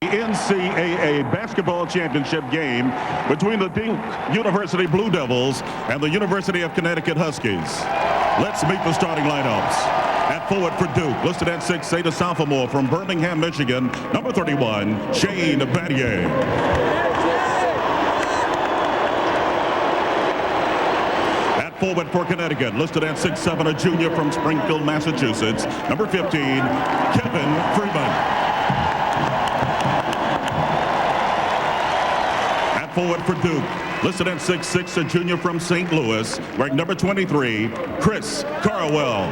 NCAA basketball championship game between the Duke University Blue Devils and the University of Connecticut Huskies. Let's meet the starting lineups. At forward for Duke, listed at 6'8", a sophomore from Birmingham, Michigan, number 31, Shane Battier. At forward for Connecticut, listed at 6'7", a junior from Springfield, Massachusetts, number 15, Kevin Freeman. Forward for Duke, listed at 6'6", a junior from St. Louis, wearing number 23, Chris Carwell.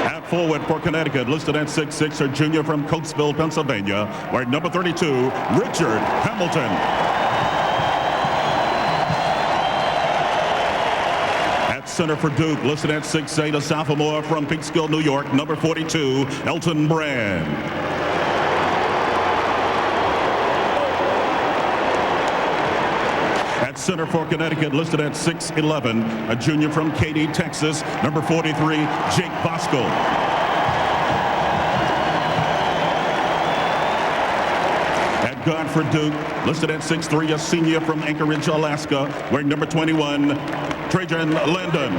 At forward for Connecticut, listed at 6'6", a junior from Coatesville, Pennsylvania, wearing number 32, Richard Hamilton. At center for Duke, listed at 6'8", a sophomore from Peekskill, New York, number 42, Elton Brand. Center for Connecticut, listed at 6'11", a junior from Katy, Texas, number 43, Jake Bosco. At guard for Duke, listed at 6'3", a senior from Anchorage, Alaska, wearing number 21, Trajan Landon.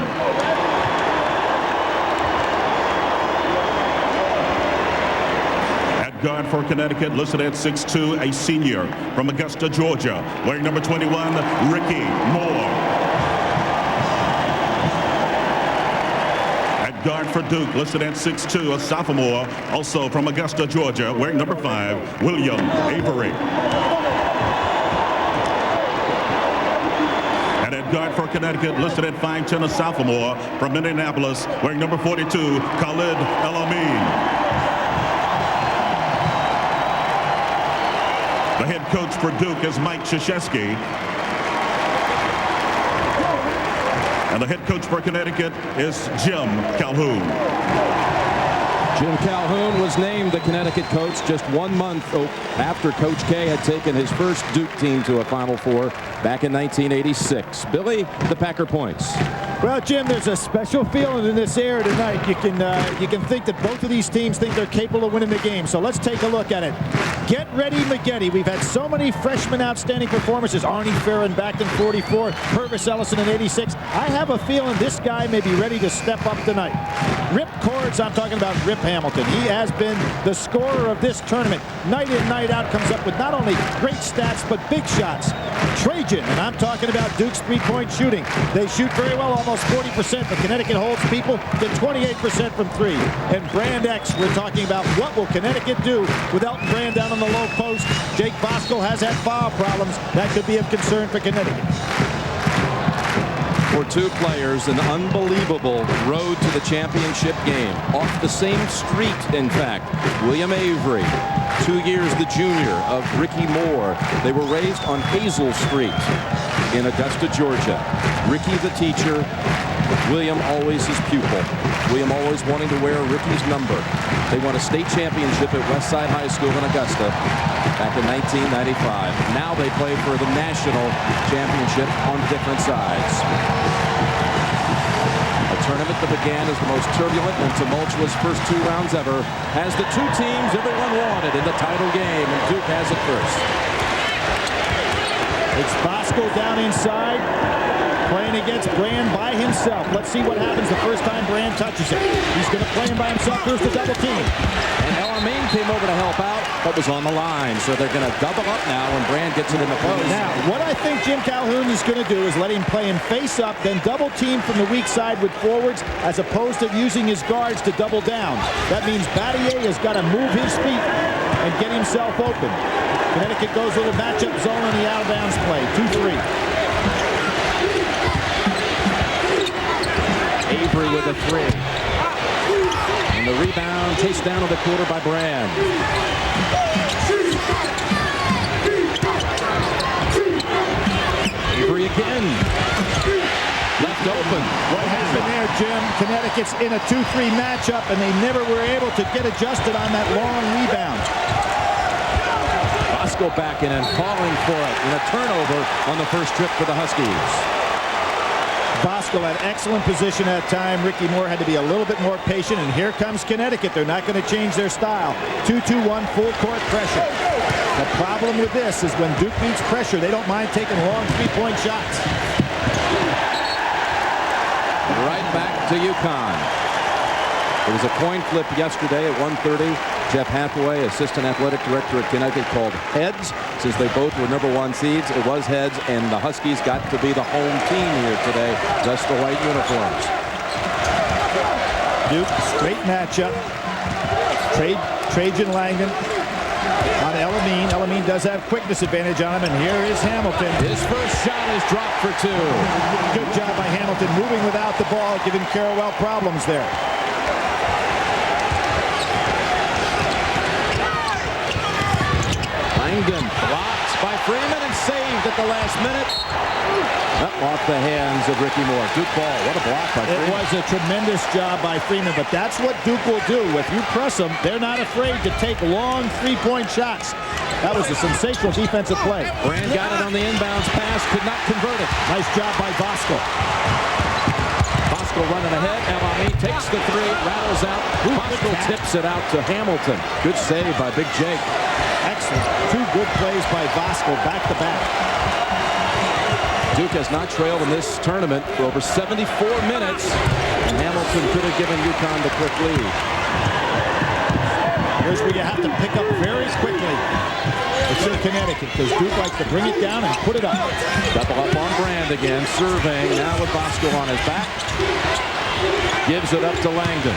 Guard for Connecticut, listed at 6'2", a senior from Augusta, Georgia, wearing number 21, Ricky Moore. At guard for Duke, listed at 6'2", a sophomore, also from Augusta, Georgia, wearing number 5, William Avery. And at guard for Connecticut, listed at 5'10", a sophomore from Indianapolis, wearing number 42, Khalid El-Amin. The head coach for Duke is Mike Krzyzewski. And the head coach for Connecticut is Jim Calhoun. Jim Calhoun was named the Connecticut coach just 1 month after Coach K had taken his first Duke team to a Final Four back in 1986. Billy, the Packer points. Well, Jim, there's a special feeling in this air tonight. You can think that both of these teams think they're capable of winning the game. So let's take a look at it. Get ready, McGetty. We've had so many freshman outstanding performances. Arnie Farron back in 44, Purvis Ellison in 86. I have a feeling this guy may be ready to step up tonight. Rip Cords, I'm talking about Rip Hamilton. He has been the scorer of this tournament. Night in, night out, comes up with not only great stats, but big shots. Trajan, and I'm talking about Duke's three-point shooting. They shoot very well, almost 40%, but Connecticut holds people to 28% from three. And Brand X, we're talking about what will Connecticut do with Elton Brand down on the low post. Jake Bosco has had foul problems. That could be of concern for Connecticut. For two players, an unbelievable road to the championship game. Off the same street, in fact. William Avery, 2 years the junior of Ricky Moore. They were raised on Hazel Street in Augusta, Georgia. Ricky the teacher, William always his pupil. William always wanting to wear Ricky's number. They won a state championship at Westside High School in Augusta back in 1995. Now they play for the national championship on different sides. A tournament that began as the most turbulent and tumultuous first 2 rounds ever has the two teams everyone wanted in the title game, and Duke has it first. It's Bosco down inside, playing against Brand by himself. Let's see what happens the first time Brand touches it. He's going to play him by himself. Here's the double team. And El-Amin came over to help out, but was on the line. So they're going to double up now when Brand gets it in the post. Now, what I think Jim Calhoun is going to do is let him play him face up, then double team from the weak side with forwards, as opposed to using his guards to double down. That means Battier has got to move his feet and get himself open. Connecticut goes with a matchup zone on the out-of-bounds play. 2-3. Avery with a 3. And the rebound chased down to the quarter by Brand. Avery again. Left open. What happened there, Jim? Connecticut's in a 2-3 matchup, and they never were able to get adjusted on that long rebound. Bosco back in and falling for it in a turnover on the first trip for the Huskies. Voskuhl had excellent position at time. Ricky Moore had to be a little bit more patient, and here comes Connecticut. They're not going to change their style. 2-2-1 full court pressure. The problem with this is when Duke beats pressure, they don't mind taking long three-point shots. Right back to UConn. There was a coin flip yesterday at 1:30. Jeff Hathaway, assistant athletic director at Connecticut, called heads since they both were #1 seeds. It was heads, and the Huskies got to be the home team here today, just the white uniforms. Duke, straight matchup. Trajan Langdon on Elamine. Elamine does have quickness advantage on him, and here is Hamilton. His first shot is dropped for 2. Good job by Hamilton moving without the ball, giving Carrawell problems there. Langdon blocked by Freeman and saved at the last minute. Up off the hands of Ricky Moore. Duke ball. What a block by Freeman. It was a tremendous job by Freeman, but that's what Duke will do. If you press them, they're not afraid to take long three-point shots. That was a sensational defensive play. Brand got it on the inbounds pass, could not convert it. Nice job by Voskuhl. Voskuhl running ahead. LME takes the 3, rattles out. Voskuhl tips it out to Hamilton. Good save by Big Jake. Excellent. 2 good plays by Voskuhl back-to-back. Duke has not trailed in this tournament for over 74 minutes, and Hamilton could have given UConn the quick lead. Here's where you have to pick up very quickly. It's in Connecticut because Duke likes to bring it down and put it up. Double up on Brand again, surveying now with Voskuhl on his back. Gives it up to Langdon.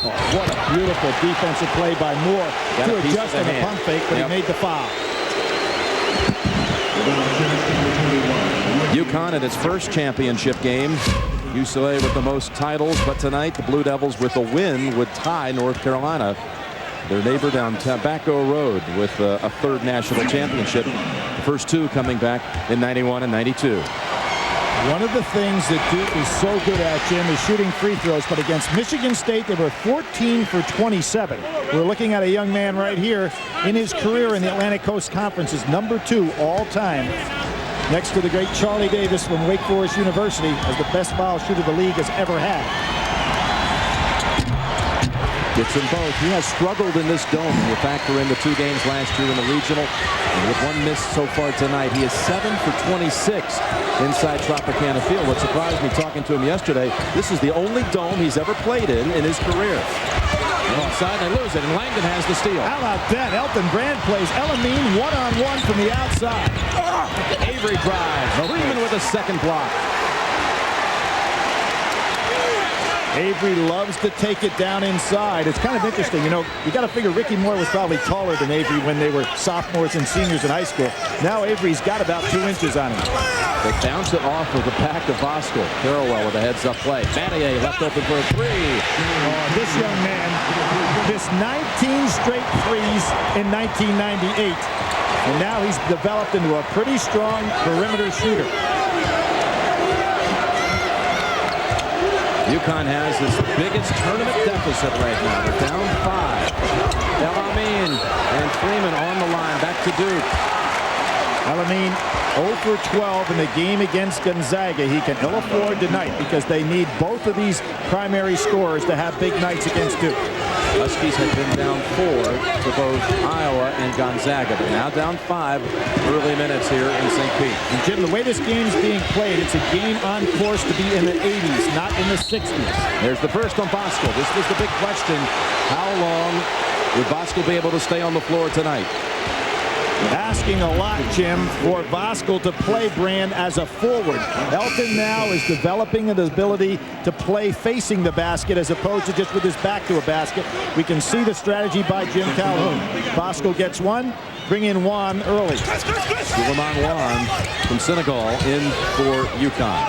Oh, what a beautiful defensive play by Moore Got to a piece adjust of on the a hand. pump fake, but Yep. he made the foul. UConn at its first championship game. UCLA with the most titles, but tonight the Blue Devils with a win would tie North Carolina, their neighbor down Tobacco Road, with a 3rd national championship. The first 2 coming back in '91 and '92. One of the things that Duke is so good at, Jim, is shooting free throws. But against Michigan State, they were 14 for 27. We're looking at a young man right here in his career in the Atlantic Coast Conference is #2 all time. Next to the great Charlie Davis from Wake Forest University as the best foul shooter the league has ever had. Gets them both. He has struggled in this dome when you factor in the 2 games last year in the regional. And with 1 miss so far tonight, he is 7 for 26 inside Tropicana Field. What surprised me talking to him yesterday, this is the only dome he's ever played in his career. Offside, they lose it, and Langdon has the steal. How about that? Elton Brand plays Elamine one-on-one from the outside. Avery drives. Freeman with a second block. Avery loves to take it down inside. It's kind of interesting. You know, you got to figure Ricky Moore was probably taller than Avery when they were sophomores and seniors in high school. Now Avery's got about 2 inches on him. They bounce it off of the back of Voskuhl. Carrawell with a heads-up play. Mattier left open for a 3. Oh, this young man missed 19 straight threes in 1998. And now he's developed into a pretty strong perimeter shooter. UConn has its biggest tournament deficit right now. They're down 5. Elamine and Freeman on the line. Back to Duke. Elamine 0 for 12 in the game against Gonzaga. He can ill afford tonight because they need both of these primary scorers to have big nights against Duke. Huskies have been down 4 to both Iowa and Gonzaga. They're now down 5 early minutes here in St. Pete. And Jim, the way this game's being played, it's a game on course to be in the 80s, not in the 60s. There's the first on Voskuhl. This was the big question. How long would Voskuhl be able to stay on the floor tonight? Asking a lot, Jim, for Voskuhl to play Brand as a forward. Elton now is developing an ability to play facing the basket as opposed to just with his back to a basket. We can see the strategy by Jim Calhoun. Voskuhl gets 1, bring in Juan early. Suleiman Juan from Senegal in for UConn.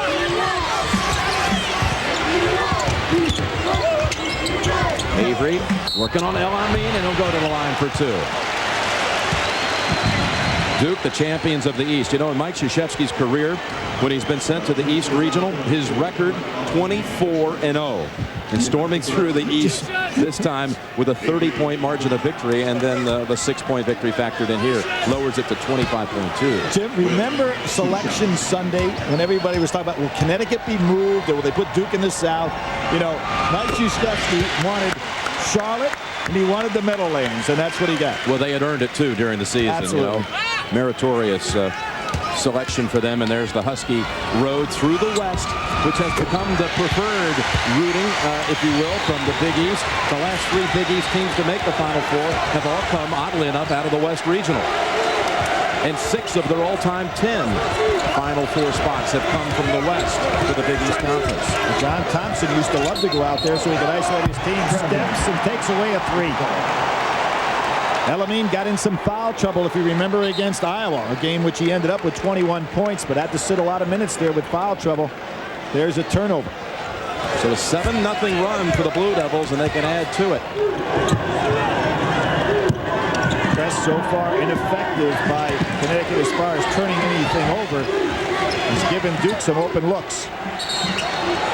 Avery working on Elamine, and he'll go to the line for 2. Duke, the champions of the East. You know, in Mike Krzyzewski's career, when he's been sent to the East Regional, his record 24-0. And storming through the East this time with a 30-point margin of victory, and then the 6-point victory factored in here lowers it to 25.2. Jim, remember Selection Sunday when everybody was talking about, will Connecticut be moved or will they put Duke in the South? You know, Mike Krzyzewski wanted Charlotte and he wanted the Meadowlands, and that's what he got. Well, they had earned it too during the season. Absolutely. You know, meritorious selection for them. And there's the Husky road through the West, which has become the preferred routing, if you will, from the Big East. The last 3 Big East teams to make the Final Four have all come, oddly enough, out of the West Regional. And 6 of their all-time 10 Final Four spots have come from the West to the Big East Conference. John Thompson used to love to go out there so he could isolate his team. Steps and takes away a 3. Elamine got in some foul trouble, if you remember, against Iowa, a game which he ended up with 21 points, but had to sit a lot of minutes there with foul trouble. There's a turnover. So a 7-0 run for the Blue Devils, and they can add to it. Press so far ineffective by Connecticut as far as turning anything over. He's given Duke some open looks.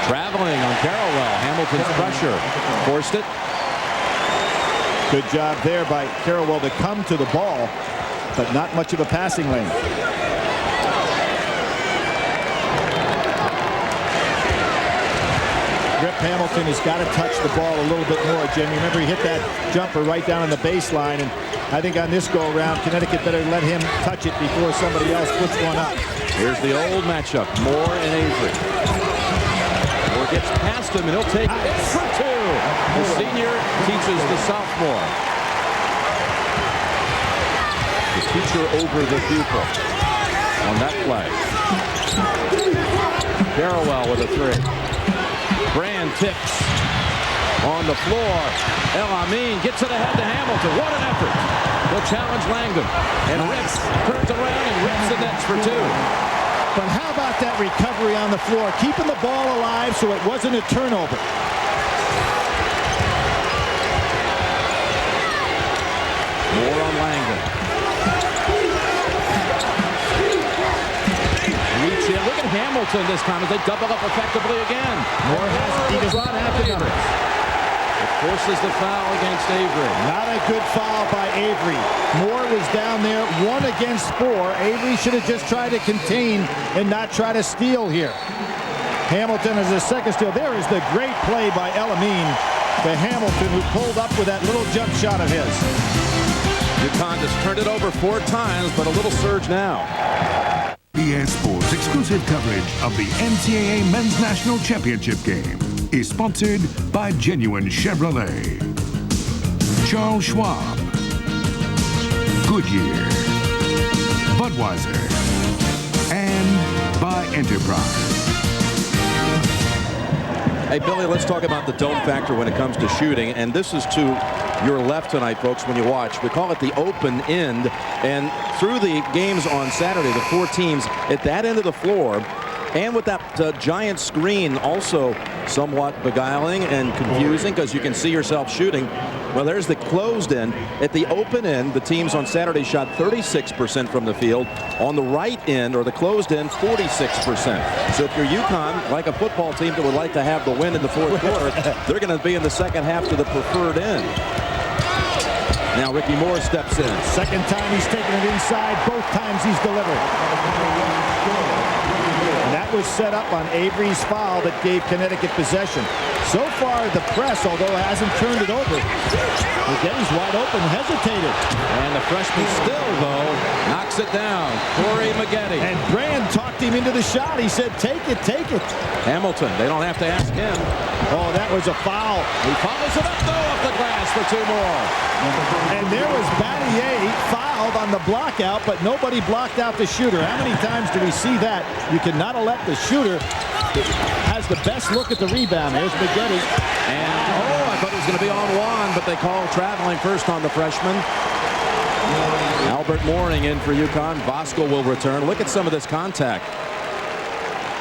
Traveling on Carrawell. Hamilton's pressure forced it. Good job there by Carrawell to come to the ball, but not much of a passing lane. Rip Hamilton has got to touch the ball a little bit more, Jim. Remember, he hit that jumper right down on the baseline, and I think on this go-around, Connecticut better let him touch it before somebody else puts one up. Here's the old matchup, Moore and Avery. Moore gets past him, and he'll take it for 2. The senior teaches the sophomore. The teacher over the pupil on that play. Carrawell with a 3. Brand tips on the floor. Elamine gets it ahead to Hamilton. What an effort. He'll challenge Langdon. And Ritz turns around and rips the nets for 2. But how about that recovery on the floor? Keeping the ball alive so it wasn't a turnover. More on Langdon. Reach in. Look at Hamilton this time as they double up effectively again. Moore has he does not have the numbers. It forces the foul against Avery. Not a good foul by Avery. Moore was down there 1 against 4. Avery should have just tried to contain and not try to steal here. Hamilton is a second steal. There is the great play by Elamine to Hamilton, who pulled up with that little jump shot of his. UConn just turned it over 4 times, but a little surge now. EA Sports exclusive coverage of the NCAA Men's National Championship game is sponsored by Genuine Chevrolet, Charles Schwab, Goodyear, Budweiser, and by Enterprise. Hey, Billy, let's talk about the dome factor when it comes to shooting. And this is to your left tonight, folks, when you watch. We call it the open end. And through the games on Saturday, the 4 teams at that end of the floor, and with that giant screen also somewhat beguiling and confusing because you can see yourself shooting. Well, there's the closed end. At the open end, the teams on Saturday shot 36% from the field. On the right end, or the closed end, 46%. So if you're UConn, like a football team that would like to have the win in the 4th quarter, they're going to be in the second half to the preferred end. Now Ricky Moore steps in. Second time he's taken it inside. Both times he's delivered. And that was set up on Avery's foul that gave Connecticut possession. So far, the press, although it hasn't turned it over, McGetty's wide open, hesitated. And the freshman still, though, knocks it down. Corey McGetty. And Brand talked him into the shot. He said, take it, take it. Hamilton, they don't have to ask him. Oh, that was a foul. He follows it up, though, off the glass for 2 more. And there was Battier fouled on the block out, but nobody blocked out the shooter. How many times do we see that? You cannot elect the shooter has the best look at the rebound. There's McGetty. And, I thought it was going to be on Juan, but they call traveling first on the freshman. Albert Mooring in for UConn. Voskuhl will return. Look at some of this contact.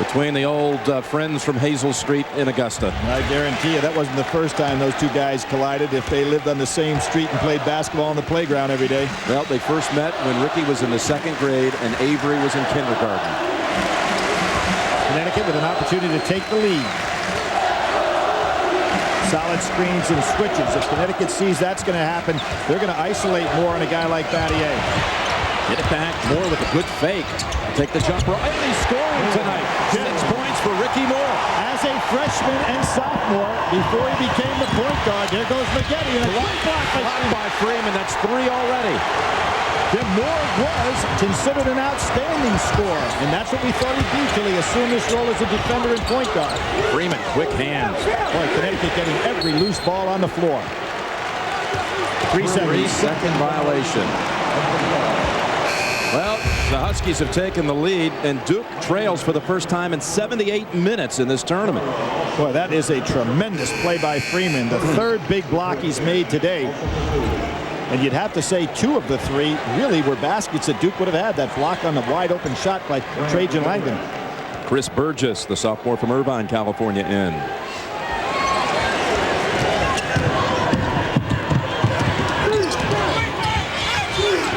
between the old friends from Hazel Street in Augusta. I guarantee you that wasn't the first time those two guys collided if they lived on the same street and played basketball on the playground every day. Well, they first met when Ricky was in the 2nd grade and Avery was in kindergarten. Connecticut with an opportunity to take the lead. Solid screens and switches. If Connecticut sees that's going to happen, they're going to isolate more on a guy like Battier. Get it back. Moore with a good fake. Take the jumper. And he's scoring tonight. 6 points for Ricky Moore. As a freshman and sophomore, before he became the point guard, there goes McGetty. And a block by Freeman. That's 3 already. Jim Moore was considered an outstanding scorer, and that's what we thought he'd be till he assumed this role as a defender and point guard. Freeman, quick hands. Boy, Connecticut getting every loose ball on the floor. 3 seconds. 3-second violation. Well, the Huskies have taken the lead, and Duke trails for the first time in 78 minutes in this tournament. Boy, that is a tremendous play by Freeman. The 3rd big block he's made today. And you'd have to say 2 of the 3 really were baskets that Duke would have had. That block on the wide open shot by Trajan Langdon. Chris Burgess, the sophomore from Irvine, California, in.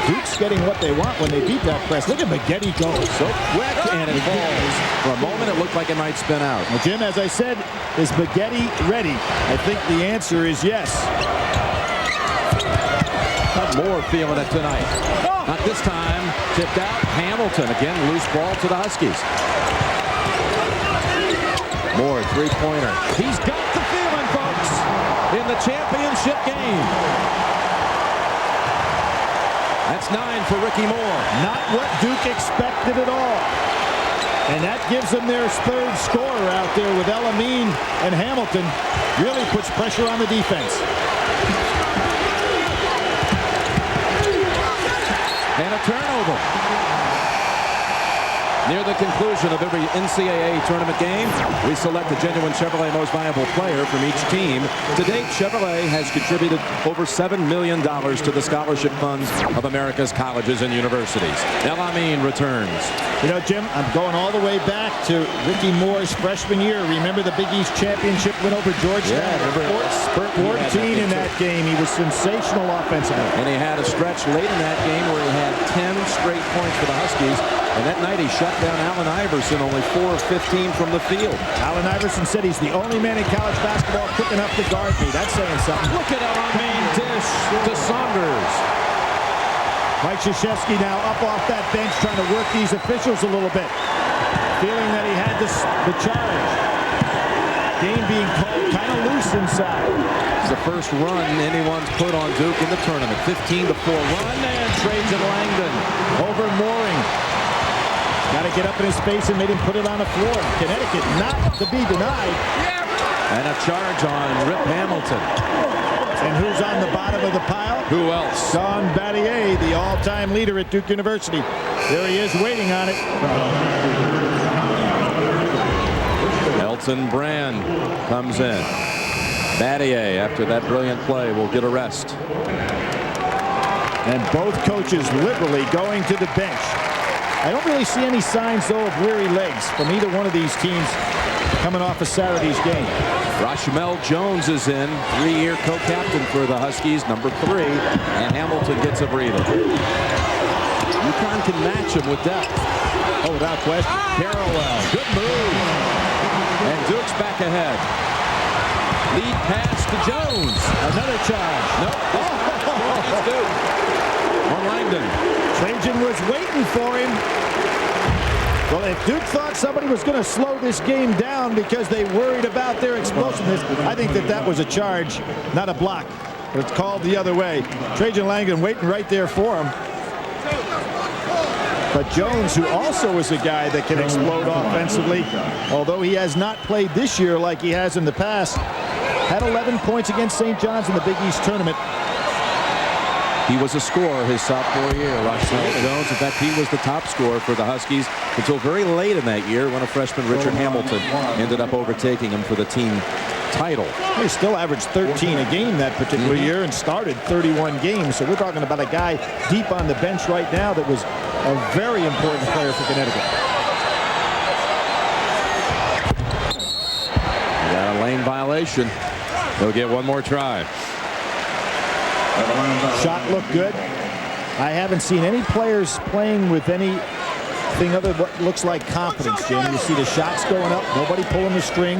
Duke's getting what they want when they beat that press. Look at McGetty go. So quick, and it falls. For a moment, it looked like it might spin out. Well, Jim, as I said, is McGetty ready? I think the answer is yes. Moore feeling it tonight. Not this time. Tipped out. Hamilton again. Loose ball to the Huskies. Moore, 3-pointer. He's got the feeling, folks, in the championship game. That's 9 for Ricky Moore. Not what Duke expected at all. And that gives them their 3rd scorer out there with Elamine and Hamilton. Really puts pressure on the defense. And a turnover. Near the conclusion of every NCAA tournament game, we select a genuine Chevrolet Most Valuable Player from each team. To date, Chevrolet has contributed over $7 million to the scholarship funds of America's colleges and universities. Elamine returns. You know, Jim, I'm going all the way back to Ricky Moore's freshman year. Remember the Big East championship win over Georgetown? Yeah, 14 in that game. He was sensational offensively. And he had a stretch late in that game where he had 10 straight points for the Huskies. And that night he shut down Allen Iverson, only 4 of 15 from the field. Allen Iverson said he's the only man in college basketball quick enough to guard me. That's saying something. Look at Elamine dish to Saunders. Mike Krzyzewski now up off that bench trying to work these officials a little bit. Feeling that he had the charge. Game being called kind of loose inside. It's the first run anyone's put on Duke in the tournament. 15-4 run, and Trajan Langdon over Mooring. Got to get up in his face and made him put it on the floor. Connecticut not to be denied. And a charge on Rip Hamilton. And who's on the bottom of the pile? Who else? Conn Battier, the all-time leader at Duke University. There he is waiting on it. Elton Brand comes in. Battier, after that brilliant play, will get a rest. And both coaches liberally going to the bench. I don't really see any signs, though, of weary legs from either one of these teams coming off of Saturday's game. Rashmel Jones is in, 3-year co-captain for the Huskies, number 3, and Hamilton gets a breather. UConn can match him with depth. Oh, without question. Parallel, good move. And Duke's back ahead. Lead pass to Jones. Another charge. Nope. On Langdon. Trajan was waiting for him. Well, if Duke thought somebody was going to slow this game down because they worried about their explosiveness, I think that was a charge, not a block. But it's called the other way. Trajan Langdon waiting right there for him. But Jones, who also is a guy that can explode offensively, although he has not played this year like he has in the past, had 11 points against St. John's in the Big East tournament. He was a scorer his sophomore year, Rashmel Jones. In fact, he was the top scorer for the Huskies until very late in that year when a freshman, Richard Hamilton, ended up overtaking him for the team title. He still averaged 13 a game that particular year and started 31 games. So we're talking about a guy deep on the bench right now that was a very important player for Connecticut. Lane violation. He'll get one more try. Shot looked good. I haven't seen any players playing with anything other than what looks like confidence, Jim. You see the shots going up, nobody pulling the string.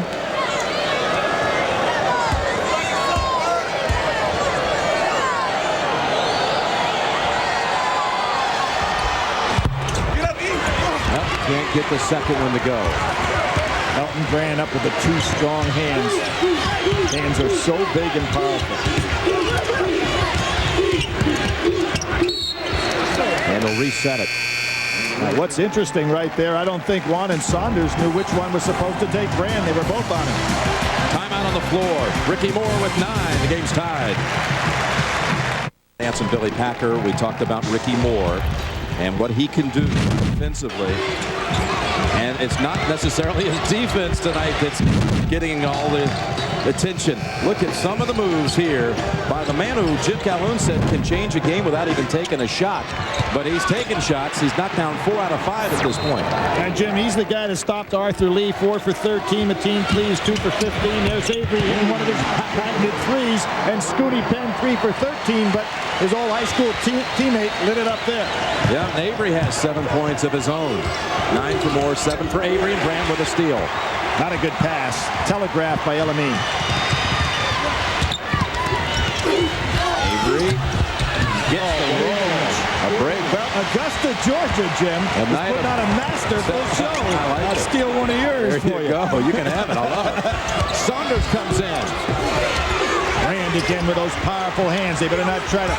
Can't get the second one to go. Elton Brand up with the two strong hands. Hands are so big and powerful. And he'll reset it. Now, what's interesting right there, I don't think Juan and Saunders knew which one was supposed to take Brand. They were both on him. Timeout on the floor. Ricky Moore with 9. The game's tied. Lance and Billy Packer, we talked about Ricky Moore and what he can do defensively. And it's not necessarily his defense tonight that's getting all the attention. Look at some of the moves here by the man who Jim Calhoun said can change a game without even taking a shot. But he's taken shots. He's knocked down 4 out of 5 at this point. And Jim, he's the guy that stopped Arthur Lee 4 for 13. Mateen Cleaves 2 for 15. There's Avery hitting one of his patented threes. And Scooty Penn 3 for 13. But his old high school teammate lit it up there. Yeah, and Avery has 7 points of his own. 9 for Moore, 7 for Avery, and Brand with a steal. Not a good pass. Telegraphed by Elamine. Avery gets the range. A break. Well, Augusta, Georgia, Jim, is putting on a masterful show. I'll steal one of yours there for you go. You can have it. I love it. Saunders comes in. Brand again with those powerful hands. They better not try to.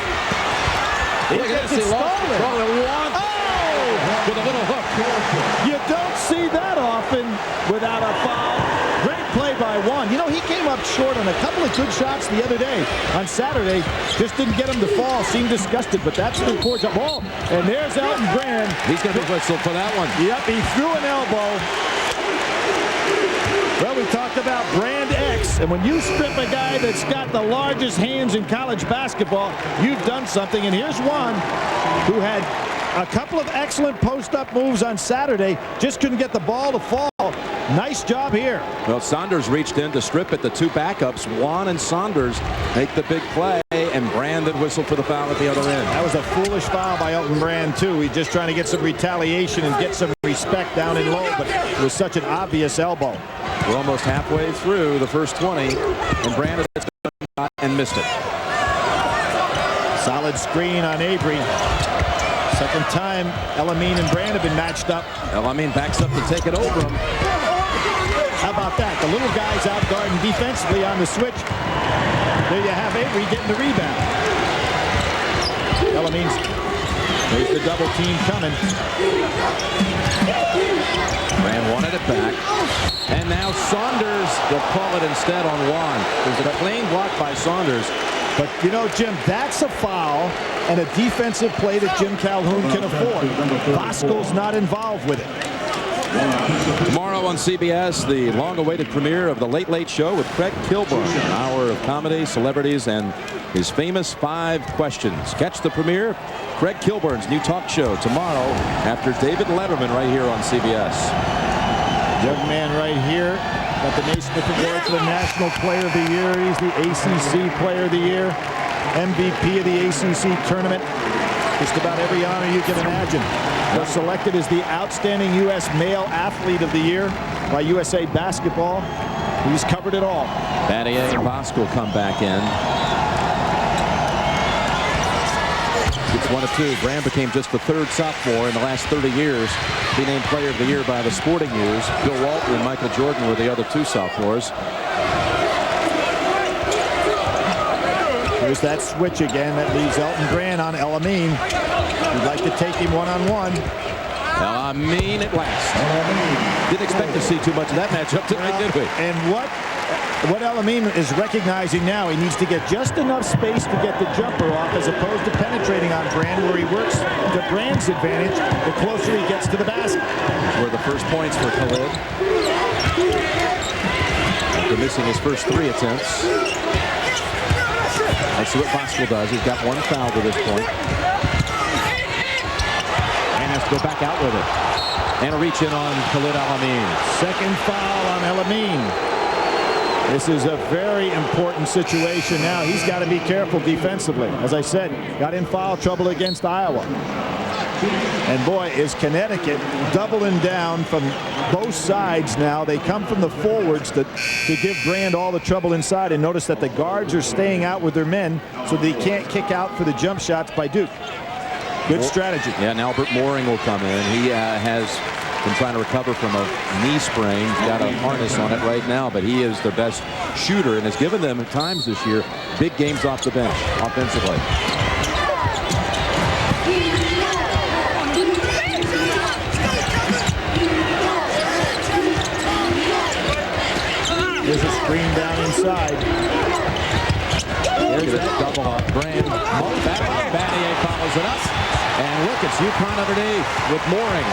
Look at this. He lost control at one. With a little hook. You don't see that often without a foul. Great play by Juan. You know, he came up short on a couple of good shots the other day. On Saturday, just didn't get him to fall. Seemed disgusted, but that's the important ball. And there's Elton Brand. He's going to be whistled for that one. Yep, he threw an elbow. Well, we talked about Brand X, and when you strip a guy that's got the largest hands in college basketball, you've done something. And here's one who had a couple of excellent post-up moves on Saturday, just couldn't get the ball to fall. Nice job here. Well, Saunders reached in to strip at the 2 backups. Juan and Saunders make the big play, and Brand had whistled for the foul at the other end. That was a foolish foul by Elton Brand, too. He's just trying to get some retaliation and get some respect down in low, but it was such an obvious elbow. We're almost halfway through the first 20, and Brand has shot and missed it. Solid screen on Avery. Second time Elamine and Brand have been matched up. Elamine backs up to take it over him. How about that? The little guy's out guarding defensively on the switch. There you have Avery getting the rebound. Elamine's, there's the double team coming. Brand wanted it back. And now Saunders will call it instead on Juan. There's a clean block by Saunders. But, you know, Jim, that's a foul and a defensive play that Jim Calhoun can afford. Bosco's not involved with it. Tomorrow on CBS, the long-awaited premiere of The Late Late Show with Craig Kilborn, an hour of comedy, celebrities, and his famous 5 questions. Catch the premiere, Craig Kilborn's new talk show tomorrow after David Letterman right here on CBS. Young man right here got the Naismith Award for the National Player of the Year. He's the ACC Player of the Year, MVP of the ACC tournament. Just about every honor you can imagine. Was selected as the Outstanding U.S. Male Athlete of the Year by USA Basketball. He's covered it all. Battier and Bosco come back in. It's 1 of 2. Brand became just the 3rd sophomore in the last 30 years to be named Player of the Year by the Sporting News. Bill Walton and Michael Jordan were the other 2 sophomores. Here's that switch again. That leaves Elton Brand on Elamine. We'd like to take him one-on-one. Elamine at last. Didn't expect to see too much of that matchup tonight, did we? And what Elamine is recognizing now, he needs to get just enough space to get the jumper off as opposed to penetrating on Brand, where he works to Brand's advantage the closer he gets to the basket. Were the first points for Khalid. After missing his first 3 attempts. Let's see what Bosco does. He's got 1 foul to this point. And has to go back out with it. And a reach in on Khalid Elamine. Second foul on Elamine. This is a very important situation now. He's got to be careful defensively. As I said, got in foul trouble against Iowa. And boy, is Connecticut doubling down from both sides now. They come from the forwards to give Brand all the trouble inside. And notice that the guards are staying out with their men so they can't kick out for the jump shots by Duke. Good strategy. Yeah, and Albert Mooring will come in. He has been trying to recover from a knee sprain. He's got a harness on it right now, but he is their best shooter and has given them at times this year big games off the bench offensively. There's a screen down inside. There's a double up. Brand Battier follows it up. And look, it's UConn underneath with Mooring.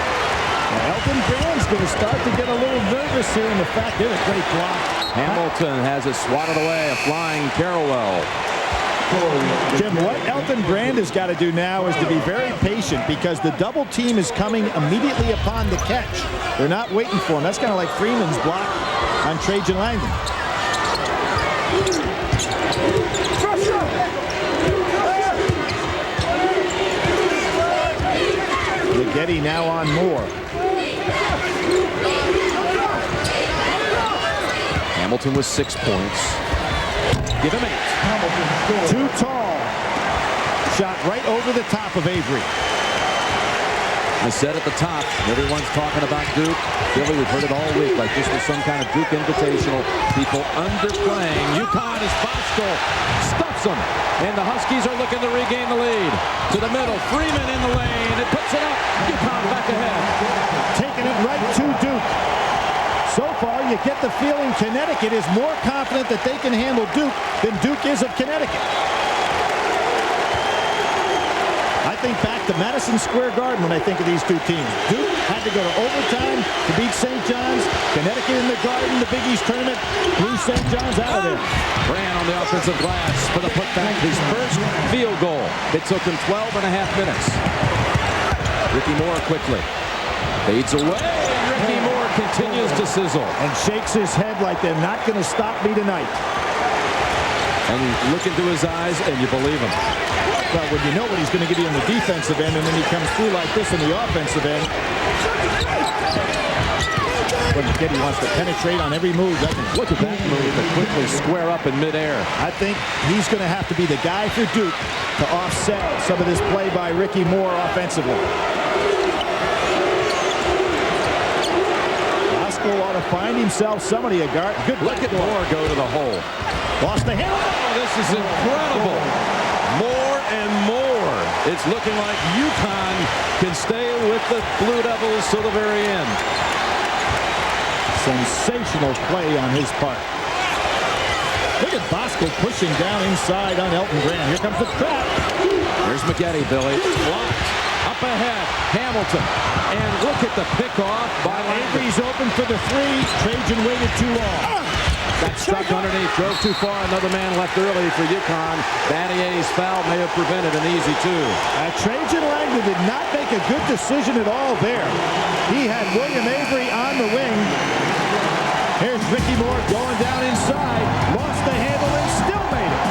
Elton Brand's going to start to get a little nervous here, and the fact is a great block. Hamilton has it swatted away, a flying Carrawell. Jim, what Elton Brand has got to do now is to be very patient because the double team is coming immediately upon the catch. They're not waiting for him. That's kind of like Freeman's block on Trajan Langdon. Getty now on Moore. Hamilton with 6 points. Give him 8. Too tall. Shot right over the top of Avery. I said at the top, everyone's talking about Duke. Billy, we've heard it all week, like this was some kind of Duke Invitational. People underplaying. UConn is Bosco. Stuffs them. And the Huskies are looking to regain the lead. To the middle. Freeman in the lane. It puts it up. UConn back ahead. Taking it right to Duke. So far, you get the feeling Connecticut is more confident that they can handle Duke than Duke is of Connecticut. I think back to Madison Square Garden when I think of these two teams. Duke had to go to overtime to beat St. John's. Connecticut in the Garden, the Big East tournament, blew St. John's out of there. Brand on the offensive glass for the putback. His first field goal. It took him 12 and a half minutes. Ricky Moore quickly fades away. Ricky Moore continues to sizzle. And shakes his head like they're not going to stop me tonight. And you look into his eyes and you believe him. Well, when you know what he's going to give you on the defensive end, and then he comes through like this on the offensive end. When Getty wants to penetrate on every move, doesn't he? Look at that move to quickly square up in midair. I think he's going to have to be the guy for Duke to offset some of this play by Ricky Moore offensively. Bosco ought to find himself somebody a guard. Good look at Moore go to the hole. Lost the handle. Oh, this is incredible. More and more. It's looking like UConn can stay with the Blue Devils to the very end. Sensational play on his part. Look at Bosco pushing down inside on Elton Brand. Here comes the trap. There's McGetty, Billy. Blocked. Up ahead. Hamilton. And look at the pickoff by Avery's open for the three. Trajan waited too long. Got stuck underneath. Drove too far. Another man left early for UConn. Battier's foul may have prevented an easy two. Trajan Langdon did not make a good decision at all there. He had William Avery on the wing. Here's Ricky Moore going down inside. Lost the handle and still made it.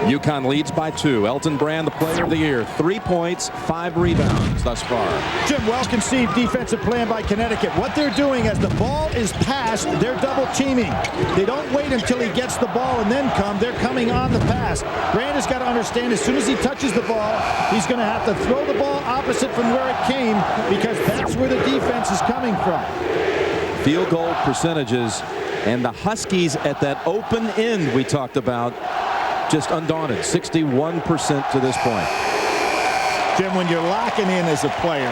UConn leads by 2. Elton Brand, the player of the year. 3 points, 5 rebounds thus far. Jim, well-conceived defensive plan by Connecticut. What they're doing as the ball is passed, they're double teaming. They don't wait until he gets the ball and then come. They're coming on the pass. Brand has got to understand as soon as he touches the ball, he's going to have to throw the ball opposite from where it came because that's where the defense is coming from. Field goal percentages and the Huskies at that open end we talked about. Just undaunted, 61% to this point. Jim, when you're locking in as a player,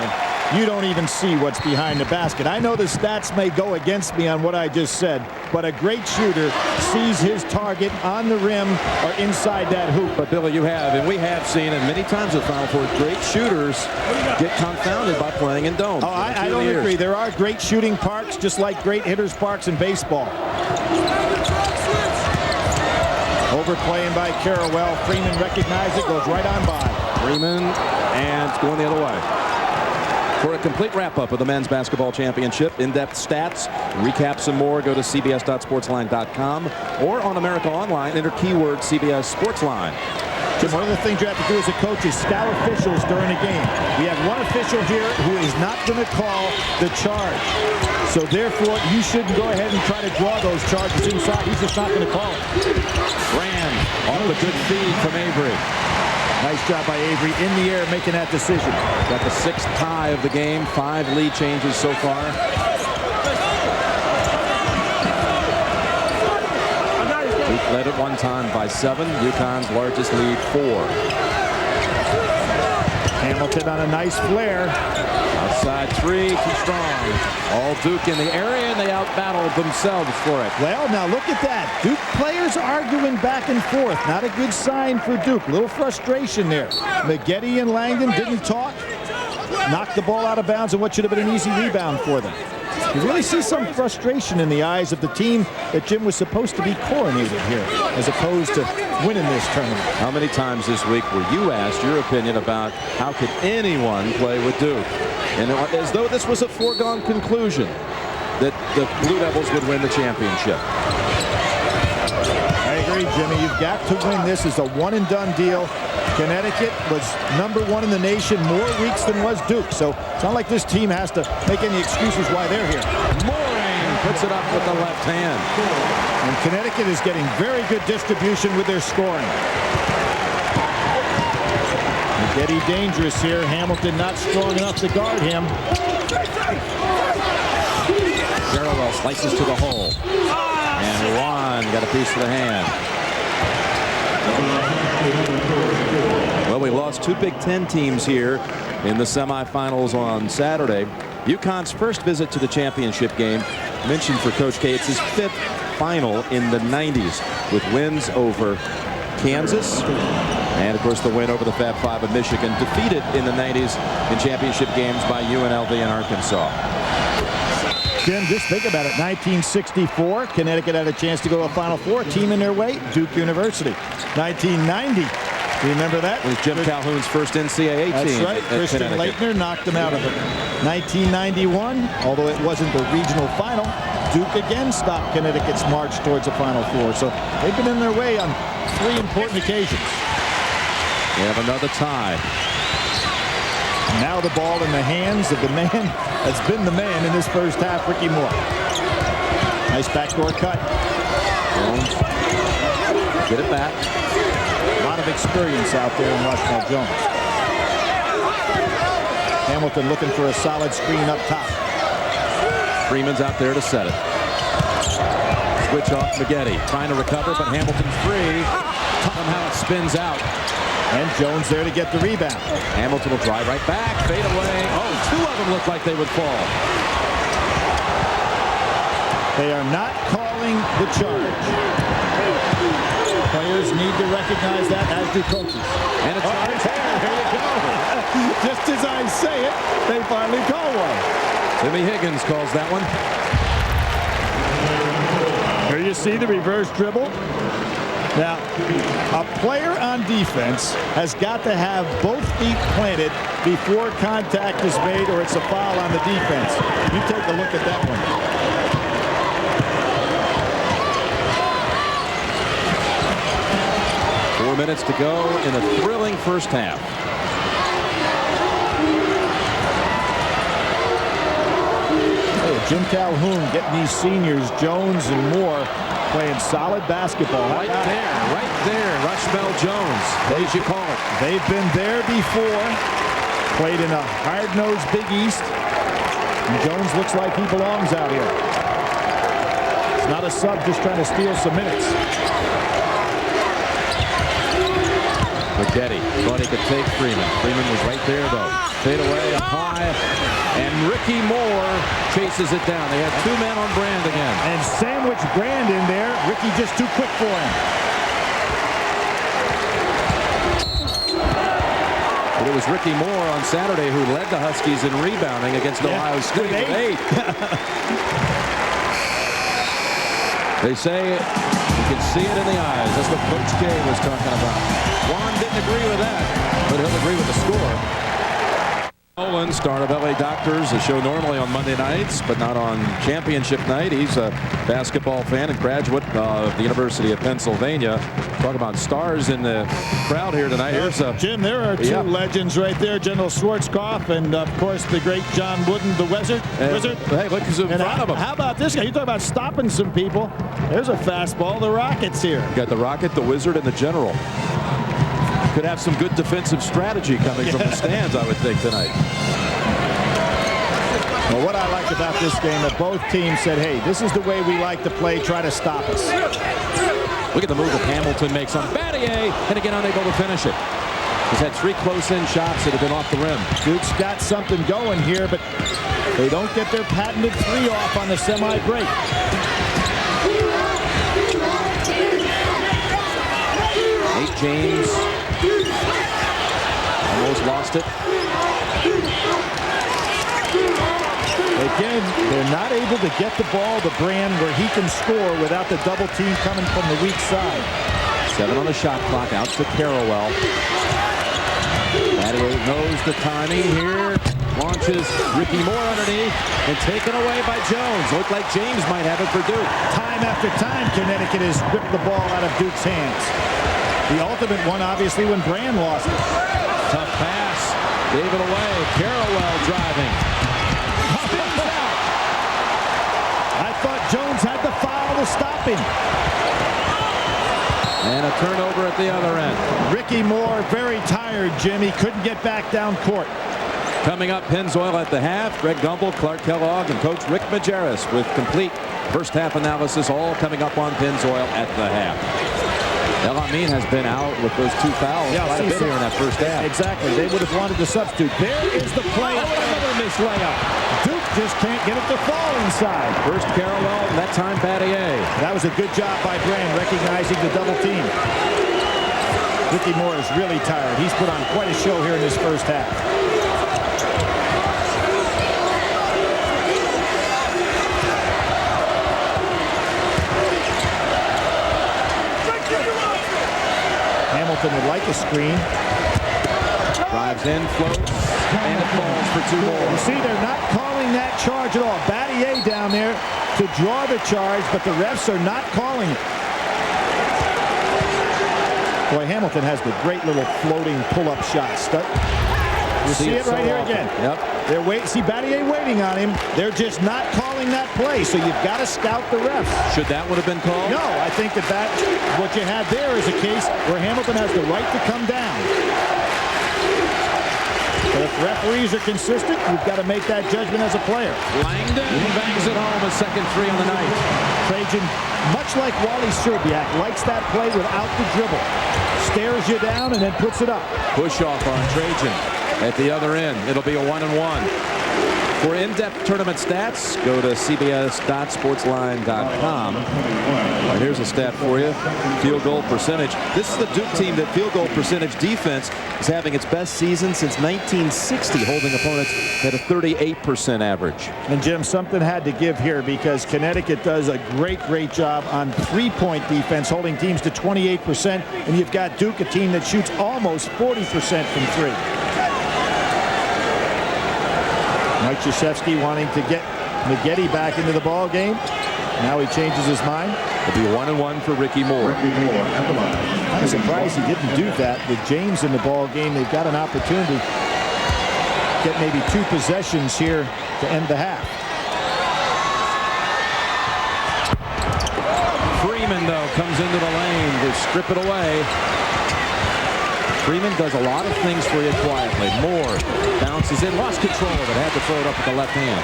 you don't even see what's behind the basket. I know the stats may go against me on what I just said, but a great shooter sees his target on the rim or inside that hoop. But Billy, you have, and we have seen, and many times at Final Four, great shooters get confounded by playing in domes. Oh, I don't agree. There are great shooting parks, just like great hitters parks in baseball. Overplaying by Carrawell. Freeman recognizes it, goes right on by. Freeman, and it's going the other way. For a complete wrap-up of the men's basketball championship, in-depth stats, recaps and more, go to cbs.sportsline.com or on America Online, enter keyword CBS Sportsline. Jim, one of the things you have to do as a coach is scout officials during a game. We have one official here who is not going to call the charge. So therefore, you shouldn't go ahead and try to draw those charges inside. He's just not going to call it. Brand off the good feed from Avery. Nice job by Avery in the air making that decision. Got the 6th tie of the game. 5 lead changes so far. Duke led at one time by 7. UConn's largest lead 4. Hamilton on a nice flare. Outside 3, too strong. All Duke in the area, and they out-battled themselves for it. Well, now look at that. Duke players arguing back and forth. Not a good sign for Duke. A little frustration there. McGetty and Langdon didn't talk. Knocked the ball out of bounds in what should have been an easy rebound for them. You really see some frustration in the eyes of the team that Jim was supposed to be coronated here, as opposed to winning this tournament. How many times this week were you asked your opinion about how could anyone play with Duke? And as though this was a foregone conclusion that the Blue Devils would win the championship. I agree, Jimmy. You've got to win this. It's a one-and-done deal. Connecticut was #1 in the nation more weeks than was Duke. So it's not like this team has to make any excuses why they're here. Mooring puts it up with the left hand. And Connecticut is getting very good distribution with their scoring. McGetty dangerous here. Hamilton not strong enough to guard him. Farewell slices to the hole. And Juan got a piece of the hand. Well, we lost 2 Big Ten teams here in the semifinals on Saturday. UConn's first visit to the championship game, mentioned for Coach K, it's his 5th final in the 90s, with wins over Kansas and, of course, the win over the Fab Five of Michigan, defeated in the 90s in championship games by UNLV and Arkansas. Jim, just think about it. 1964, Connecticut had a chance to go to a Final Four. Team in their way, Duke University. 1990, remember that? It was Jim Calhoun's first NCAA That's team. right. Christian Laettner knocked them out of it. 1991, although it wasn't the regional final, Duke again stopped Connecticut's march towards a Final Four. So they've been in their way on 3 important occasions. We have another tie. Now the ball in the hands of the man that's been the man in this first half, Ricky Moore. Nice backdoor cut. Jones. Get it back. A lot of experience out there in Rushmore Jones. Hamilton looking for a solid screen up top. Freeman's out there to set it. Switch off McGetty. Trying to recover, but Hamilton's free. Somehow it spins out. And Jones there to get the rebound. Hamilton will drive right back. Fade away. Oh, 2 of them look like they would fall. They are not calling the charge. Players need to recognize that, as do coaches. And a charge. There you go. Just as I say it, they finally call one. Timmy Higgins calls that one. Here you see the reverse dribble. Now, a player on defense has got to have both feet planted before contact is made, or it's a foul on the defense. You take a look at that one. 4 minutes to go in a thrilling first half. Jim Calhoun getting these seniors, Jones and Moore, playing solid basketball. Right there, Rushmell Jones, as you call it. They've been there before, played in a hard-nosed Big East, and Jones looks like he belongs out here. It's not a sub just trying to steal some minutes. McGetty thought he could take Freeman. Freeman was right there, though. Fade away up high. And Ricky Moore chases it down. They had 2 men on Brand again. And sandwich Brand in there. Ricky just too quick for him. But it was Ricky Moore on Saturday who led the Huskies in rebounding against Ohio State with 8. They say you can see it in the eyes. That's what Coach K was talking about. Juan didn't agree with that, but he'll agree with the score. Nolan, star of LA Doctors, a show normally on Monday nights, but not on championship night. He's a basketball fan and graduate of the University of Pennsylvania. Talk about stars in the crowd here tonight. Here's Jim, there are two legends right there, General Schwarzkopf and, of course, the great John Wooden, the Wizard. Hey, look who's in front of him. How about this guy? You talk about stopping some people. There's a fastball. The Rockets here. You got the Rocket, the Wizard, and the General. Could have some good defensive strategy coming from the stands, I would think, tonight. Well, what I liked about this game, that both teams said, hey, this is the way we like to play. Try to stop us. Look at the move that Hamilton makes on Battier, and again unable to finish it. He's had 3 close-in shots that have been off the rim. Duke's got something going here, but they don't get their patented 3 off on the semi-break. Nate James almost lost it. Again, they're not able to get the ball to Brand where he can score without the double team coming from the weak side. 7 on the shot clock, out to Carrawell. Battier knows the timing here. Launches Ricky Moore underneath and taken away by Jones. Looked like James might have it for Duke. Time after time, Connecticut has ripped the ball out of Duke's hands. The ultimate one, obviously, when Brand lost it. Tough pass. Gave it away. Carrawell driving. Spins out. I thought Jones had the foul to stop him. And a turnover at the other end. Ricky Moore, very tired, Jim. He couldn't get back down court. Coming up, Pennzoil at the half. Greg Gumbel, Clark Kellogg, and Coach Rick Majerus with complete first half analysis, all coming up on Pennzoil at the half. El Amin has been out with those 2 fouls quite a bit here in that first half. Exactly. They would have wanted to substitute. There is the play. Another missed layup. Duke just can't get it to fall inside. First Carrawell, that time Battier. That was a good job by Brand recognizing the double team. Ricky Moore is really tired. He's put on quite a show here in this first half. Hamilton would like a screen. Drives in, floats, and it falls for 2 more. You see, they're not calling that charge at all. Battier down there to draw the charge, but the refs are not calling it. Boy, Hamilton has the great little floating pull-up shot. You see it right here again. Yep. They're waiting. See Battier waiting on him. They're just not calling that play, so you've got to scout the refs. Should that would have been called? No, I think that what you had there is a case where Hamilton has the right to come down. But if referees are consistent, you've got to make that judgment as a player. Langdon bangs it home, a second 3 on the night. Trajan, much like Wally Serbiak, likes that play without the dribble. Stares you down and then puts it up. Push off on Trajan. At the other end, it'll be a 1-and-1. For in-depth tournament stats, go to cbs.sportsline.com. And here's a stat for you. Field goal percentage. This is the Duke team that field goal percentage defense is having its best season since 1960, holding opponents at a 38% average. And Jim, something had to give here because Connecticut does a great job on 3-point defense, holding teams to 28%. And you've got Duke, a team that shoots almost 40% from 3. Mike Krzyzewski wanting to get Maggette back into the ball game. Now he changes his mind. It'll be 1-and-1 for Ricky Moore. I'm surprised he didn't do that with James in the ball game. They've got an opportunity to get maybe 2 possessions here to end the half. Freeman, though, comes into the lane to strip it away. Freeman does a lot of things for you quietly. Moore bounces in, lost control of it, had to throw it up with the left hand.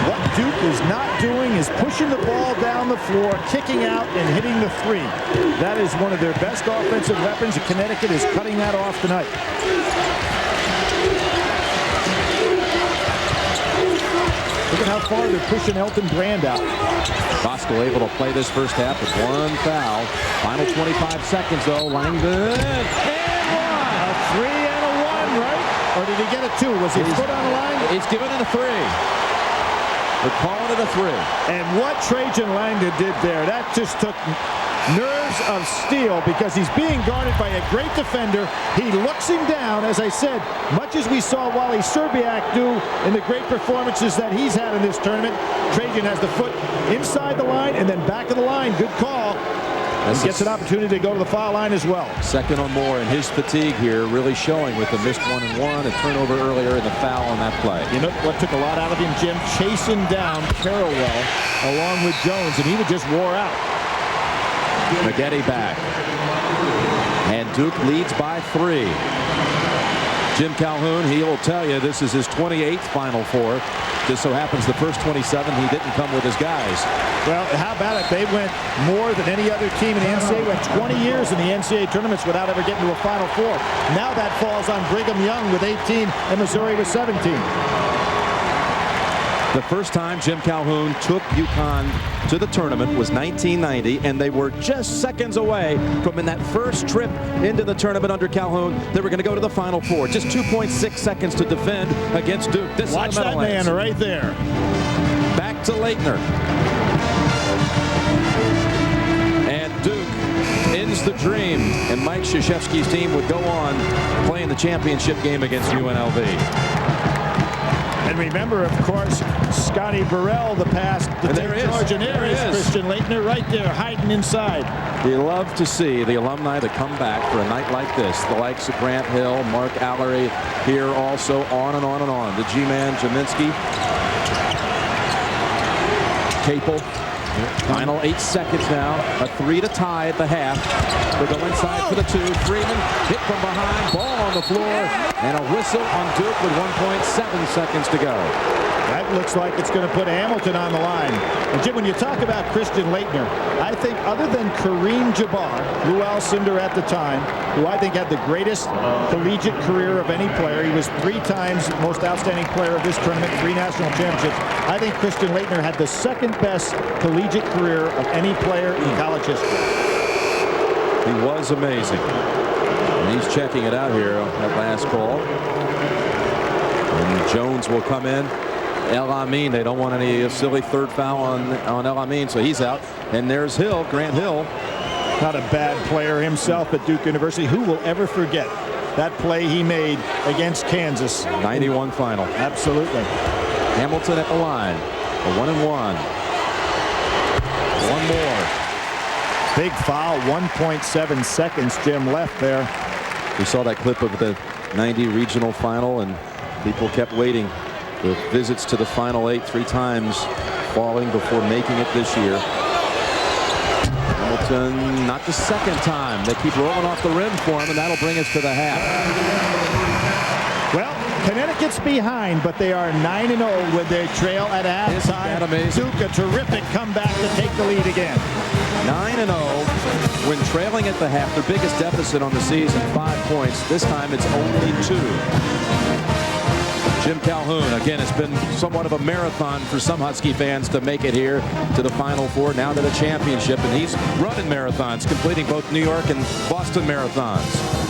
What Duke is not doing is pushing the ball down the floor, kicking out and hitting the 3. That is one of their best offensive weapons, and Connecticut is cutting that off tonight. Look at how far they're pushing Elton Brand out. Bosco able to play this first half with 1 foul. Final 25 seconds, though. Langdon. And 1. A 3 and a 1, right? Or did he get a 2? Was his foot on the line? He's given it a 3. They're calling it a 3. And what Trajan Langdon did there, that just took nerves of steel because he's being guarded by a great defender. He looks him down, as I said, much as we saw Wally Serbiak do in the great performances that he's had in this tournament. Trajan has the foot inside the line and then back of the line. Good call. He gets an opportunity to go to the foul line as well. Second or more, and his fatigue here really showing with the missed 1-and-1, a turnover earlier, and the foul on that play. You know what took a lot out of him, Jim? Chasing down Carrawell along with Jones, and he would just wore out. Maggette back. And Duke leads by 3. Jim Calhoun, he will tell you this is his 28th Final Four. Just so happens the first 27 he didn't come with his guys. Well, how about it? They went more than any other team in the NCAA. Went 20 years in the NCAA tournaments without ever getting to a Final Four. Now that falls on Brigham Young with 18 and Missouri with 17. The first time Jim Calhoun took UConn to the tournament was 1990, and they were just seconds away from, in that first trip into the tournament under Calhoun, they were going to go to the Final Four. Just 2.6 seconds to defend against Duke. This Watch that man right there. Back to Leitner. And Duke ends the dream, and Mike Krzyzewski's team would go on playing the championship game against UNLV. And remember, of course, Scotty Burrell, the pass to take charge, and there is Christian Leitner right there, hiding inside. You love to see the alumni that come back for a night like this. The likes of Grant Hill, Mark Allery, here also, on and on and on. The G-Man, Jaminski, Capel. Final 8 seconds now. A 3 to tie at the half. They go inside for the 2. Freeman hit from behind. Ball on the floor. And a whistle on Duke with 1.7 seconds to go. That looks like it's going to put Hamilton on the line. And Jim, when you talk about Christian Leitner, I think other than Kareem Jabbar, Lou Alcindor at the time, who I think had the greatest collegiate career of any player. He was 3 times most outstanding player of this tournament, 3 national championships. I think Christian Leitner had the second best collegiate career of any player in college history. He was amazing. And he's checking it out here, that last call. And Jones will come in. El Amin, they don't want any silly third foul on El Amin, so he's out. And there's Hill, Grant Hill. Not a bad player himself at Duke University. Who will ever forget that play he made against Kansas? 91 final. Absolutely. Hamilton at the line. A 1-and-1. One more. Big foul, 1.7 seconds, Jim, left there. We saw that clip of the 90 regional final, and people kept waiting. The visits to the Final 8 3 times, falling before making it this year. Hamilton, not the second time. They keep rolling off the rim for him, and that'll bring us to the half. Well, Connecticut's behind, but they are 9-0 with their trail at halftime. Isn't that amazing? Duke, a terrific comeback to take the lead again. 9-0 when trailing at the half. Their biggest deficit on the season, 5 points. This time it's only 2. Jim Calhoun, again, it's been somewhat of a marathon for some Husky fans to make it here to the Final Four, now to the championship, and he's running marathons, completing both New York and Boston marathons.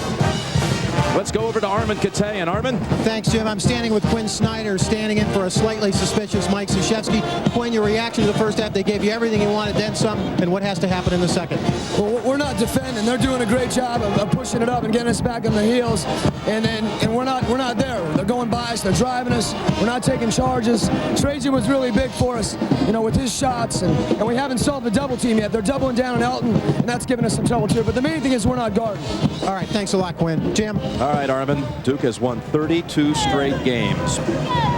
Let's go over to Armin Katayan. Armin? Thanks, Jim. I'm standing with Quinn Snyder, standing in for a slightly suspicious Mike Krzyzewski. Quinn, your reaction to the first half, they gave you everything you wanted, then some, and what has to happen in the second? Well, we're not defending. They're doing a great job of pushing it up and getting us back on the heels, and we're not there. They're going by us. They're driving us. We're not taking charges. Trajan was really big for us, you know, with his shots, and we haven't solved the double team yet. They're doubling down on Elton, and that's giving us some trouble too. But the main thing is we're not guarding. All right, thanks a lot, Quinn. Jim? All right, Armin. Duke has won 32 straight games,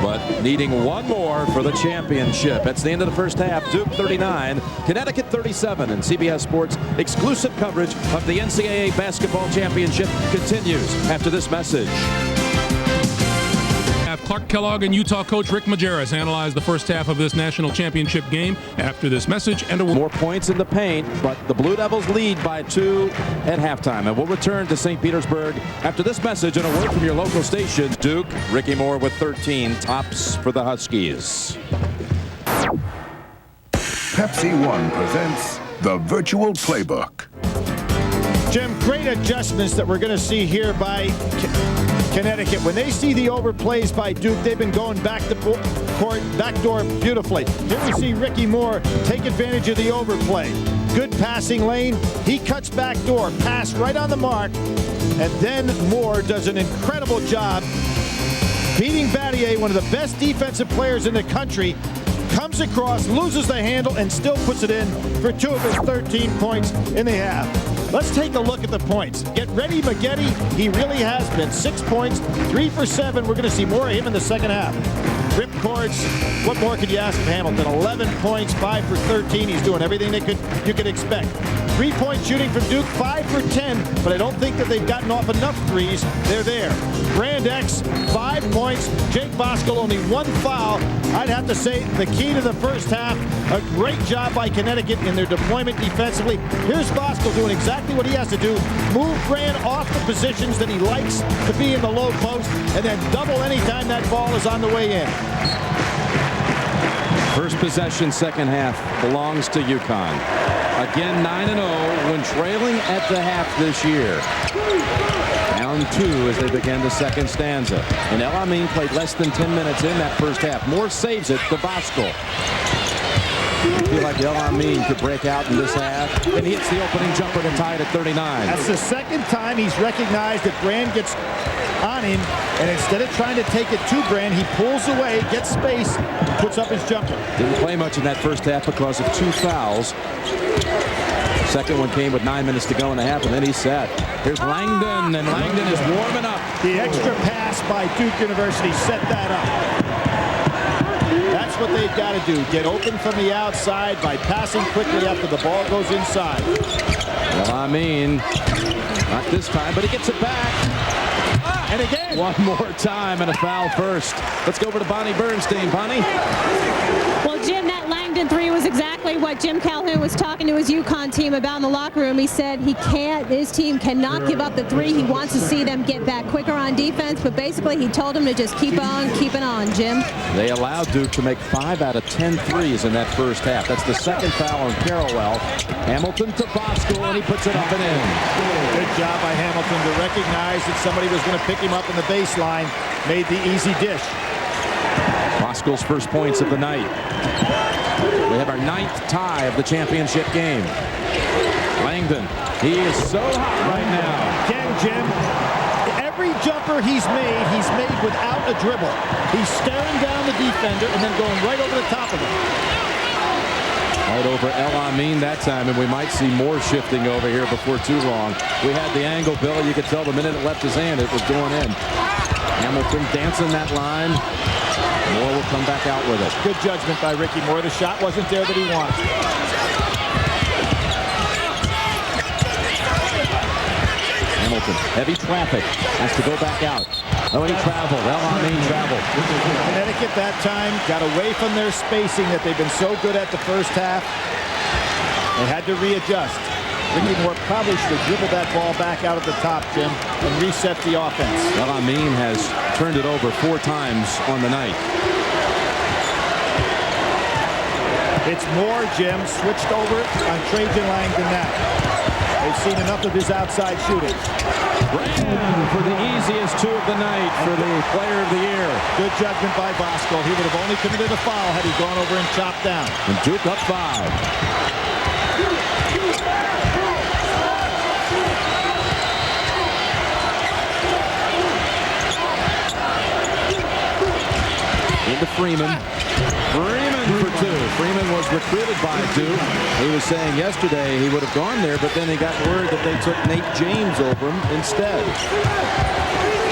but needing one more for the championship. That's the end of the first half. Duke 39, Connecticut 37, and CBS Sports exclusive coverage of the NCAA Basketball Championship continues after this message. Clark Kellogg and Utah coach Rick Majerus analyze the first half of this national championship game after this message and a more points in the paint, but the Blue Devils lead by 2 at halftime, and we'll return to St. Petersburg after this message and a word from your local station. Duke, Ricky Moore with 13 tops for the Huskies. Pepsi One presents the Virtual Playbook. Jim, great adjustments that we're going to see here by Connecticut. When they see the overplays by Duke, they've been going back court, backdoor beautifully. Here we see Ricky Moore take advantage of the overplay. Good passing lane. He cuts backdoor, pass right on the mark. And then Moore does an incredible job beating Battier, one of the best defensive players in the country. Comes across, loses the handle, and still puts it in for 2 of his 13 points in the half. Let's take a look at the points. Get ready, Maggette. He really has been. 6 points, 3 for 7. We're going to see more of him in the second half. Ripcords, what more could you ask of Hamilton? 11 points, 5 for 13. He's doing everything you could expect. 3-point shooting from Duke, 5 for 10, but I don't think that they've gotten off enough threes. They're there. Brand X, 5 points. Jake Bosco, only 1 foul. I'd have to say the key to the first half, a great job by Connecticut in their deployment defensively. Here's Bosco doing exactly what he has to do. Move Brand off the positions that he likes to be in the low post, and then double anytime that ball is on the way in. First possession, second half, belongs to UConn. Again, 9-0 when trailing at the half this year. Down 2 as they begin the second stanza. And El Amin played less than 10 minutes in that first half. Moore saves it to Bosco. I feel like El Amin could break out in this half, and he hits the opening jumper to tie it at 39. That's the second time he's recognized that Brand gets on him, and instead of trying to take it to Brand, he pulls away, gets space, and puts up his jumper. Didn't play much in that first half because of 2 fouls. Second one came with 9 minutes to go in the half, and then he sat. Here's Langdon, and Langdon is warming up. The extra pass by Duke University set that up. That's what they've got to do. Get open from the outside by passing quickly after the ball goes inside. Well, I mean, not this time, but he gets it back. And again. One more time and a foul first. Let's go over to Bonnie Bernstein. Bonnie? Well, Jim, that Langdon 3 was exactly what Jim Calhoun was talking to his UConn team about in the locker room. He said his team cannot give up the 3. He wants to see them get back quicker on defense, but basically he told them to just keep on keeping on, Jim. They allowed Duke to make 5 out of 10 threes in that first half. That's the second foul on Carrawell. Hamilton to Bosco, and he puts it up and in. Good job by Hamilton to recognize that somebody was going to pick him up in the baseline. Made the easy dish. Bosco's first points of the night. We have our 9th tie of the championship game. Langdon, he is so hot right now. Again, Jim, every jumper he's made without a dribble. He's staring down the defender and then going right over the top of him. Right over El Amin that time, and we might see more shifting over here before too long. We had the angle, Billy. You could tell the minute it left his hand, it was going in. Hamilton dancing that line. Moore will come back out with it. Good judgment by Ricky Moore. The shot wasn't there that he wanted. Hamilton, heavy traffic, has to go back out. Oh, he traveled. El Amin traveled. Connecticut that time got away from their spacing that they've been so good at the first half. They had to readjust. Ricky Moore probably should have dribbled that ball back out at the top, Jim, and reset the offense. El Amin has turned it over 4 times on the night. It's Moore, Jim, switched over on Trajan Langdon now. They've seen enough of his outside shooting. Brand for the easiest 2 of the night for the player of the year. Good judgment by Bosco. He would have only committed a foul had he gone over and chopped down. And Duke up 5. Into Freeman. Freeman for 2. Freeman was recruited by Duke. He was saying yesterday he would have gone there, but then he got word that they took Nate James over him instead.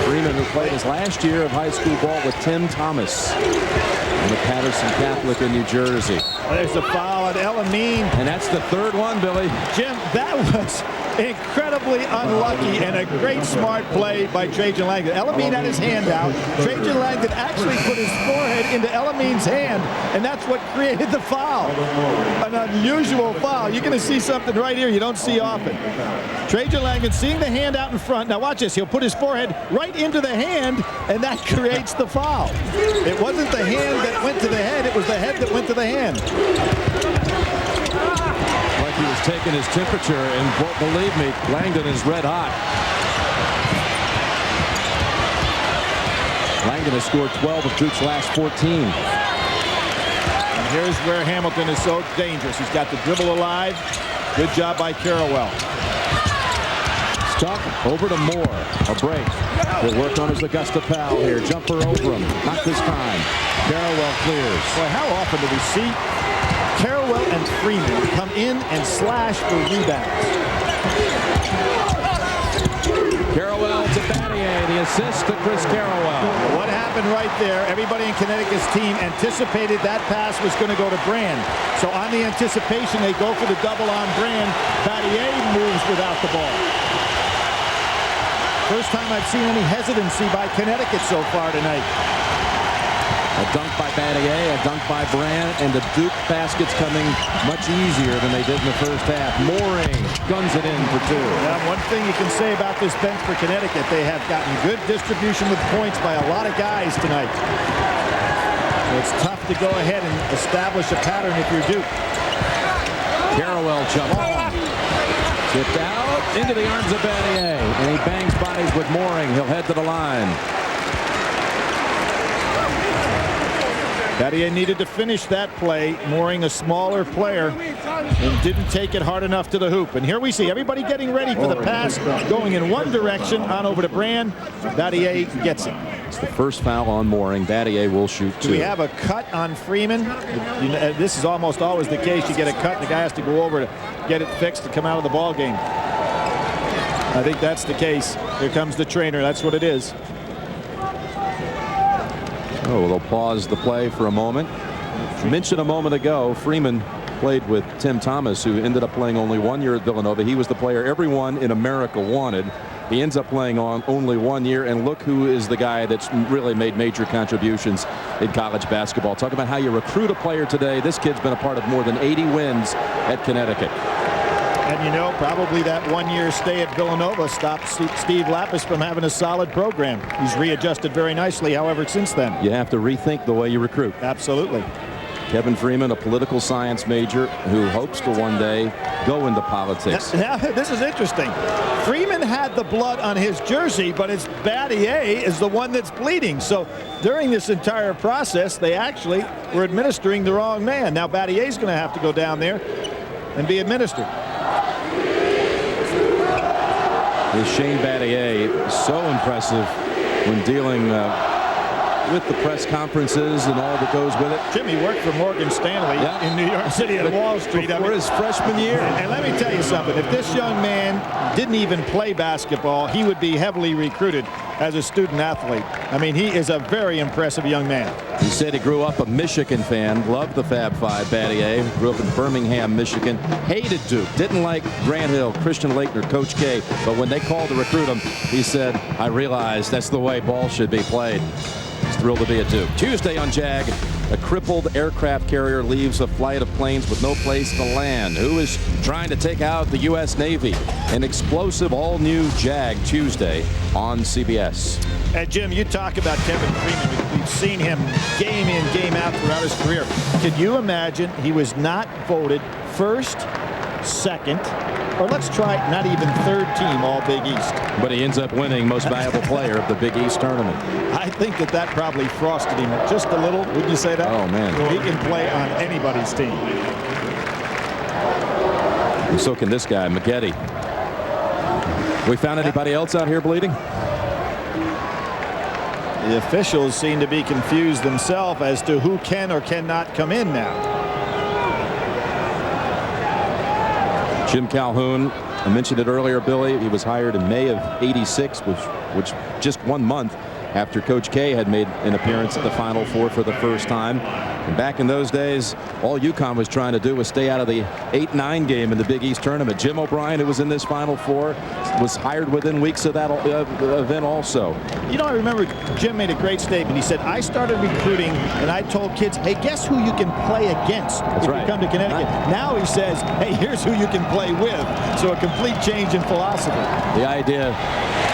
Freeman, who played his last year of high school ball with Tim Thomas in the Patterson Catholic in New Jersey. There's a foul on El Amin. And that's the 3rd one, Billy. Jim, that was incredibly unlucky and a great smart play by Trajan Langdon. El Amin had his hand out. Trajan Langdon actually put his forehead into El Amin's hand, and that's what created the foul. An unusual foul. You're going to see something right here you don't see often. Trajan Langdon seeing the hand out in front. Now watch this. He'll put his forehead right into the hand, and that creates the foul. It wasn't the hand that went to the head. It was the head that went to the hand. Like he was taking his temperature, and believe me, Langdon is red hot. Langdon has scored 12 of Duke's last 14. Here's where Hamilton is so dangerous. He's got the dribble alive. Good job by Carrawell. Stuck over to Moore. A break. He'll work on his Augusta Powell here. Jumper over him. Not this time. Carrawell clears. Boy, how often do we see Carrawell and Freeman come in and slash for rebounds? Carrawell to Battier. The assist to Chris Carrawell. What happened right there? Everybody in Connecticut's team anticipated that pass was going to go to Brand. So on the anticipation, they go for the double on Brand. Battier moves without the ball. First time I've seen any hesitancy by Connecticut so far tonight. A dunk by Battier, a dunk by Brand, and the Duke baskets coming much easier than they did in the first half. Mooring guns it in for 2. Now, one thing you can say about this bench for Connecticut, they have gotten good distribution with points by a lot of guys tonight. So it's tough to go ahead and establish a pattern if you're Duke. Carrawell jump on. Tipped out into the arms of Battier, and he bangs bodies with Mooring. He'll head to the line. Battier needed to finish that play. Mooring, a smaller player, and didn't take it hard enough to the hoop. And here we see everybody getting ready for the pass, going in one direction, on over to Brand. Battier gets it. It's the first foul on Mooring. Battier will shoot 2. Do we have a cut on Freeman? This is almost always the case. You get a cut, and the guy has to go over to get it fixed to come out of the ball game. I think that's the case. Here comes the trainer. That's what it is. Oh, they'll pause the play for a moment. Mentioned a moment ago, Freeman played with Tim Thomas, who ended up playing only 1 year at Villanova. He was the player everyone in America wanted. He ends up playing on only 1 year, and look who is the guy that's really made major contributions in college basketball. Talk about how you recruit a player today. This kid's been a part of more than 80 wins at Connecticut. And you know, probably that 1 year stay at Villanova stopped Steve Lapis from having a solid program. He's readjusted very nicely, however, since then. You have to rethink the way you recruit. Absolutely. Kevin Freeman, a political science major who hopes to one day go into politics. Now, this is interesting. Freeman had the blood on his jersey, but it's Battier is the one that's bleeding. So during this entire process, they actually were administering the wrong man. Now Battier's going to have to go down there and be administered. Is Shane Battier so impressive when dealing with the press conferences and all that goes with it. Jimmy worked for Morgan Stanley in New York City at Wall Street. Before his freshman year. And let me tell you something. If this young man didn't even play basketball, he would be heavily recruited as a student athlete. I mean, he is a very impressive young man. He said he grew up a Michigan fan, loved the Fab Five. Battier grew up in Birmingham, Michigan, hated Duke, didn't like Grant Hill, Christian Laettner, Coach K, but when they called to recruit him, he said, I realized that's the way ball should be played. He's thrilled to be at Duke. Tuesday on JAG, a crippled aircraft carrier leaves a flight of planes with no place to land. Who is trying to take out the U.S. Navy? An explosive all-new JAG Tuesday on CBS. And Jim, you talk about Kevin Freeman. We've seen him game in, game out throughout his career. Can you imagine he was not voted first, second, or let's try not even third team all Big East? But he ends up winning most valuable player of the Big East tournament. I think that probably frosted him just a little. Wouldn't you say that? Oh, man. He can play on anybody's team. And so can this guy, McGetty. We found anybody else out here bleeding? The officials seem to be confused themselves as to who can or cannot come in now. Jim Calhoun, I mentioned it earlier, Billy. He was hired in May of '86, which just 1 month after Coach K had made an appearance at the Final Four for the first time. And back in those days, all UConn was trying to do was stay out of the 8-9 game in the Big East tournament. Jim O'Brien, who was in this Final Four, was hired within weeks of that event also. You know, I remember Jim made a great statement. He said, I started recruiting and I told kids, hey, guess who you can play against if you come to Connecticut. Now he says, hey, here's who you can play with. So a complete change in philosophy. The idea,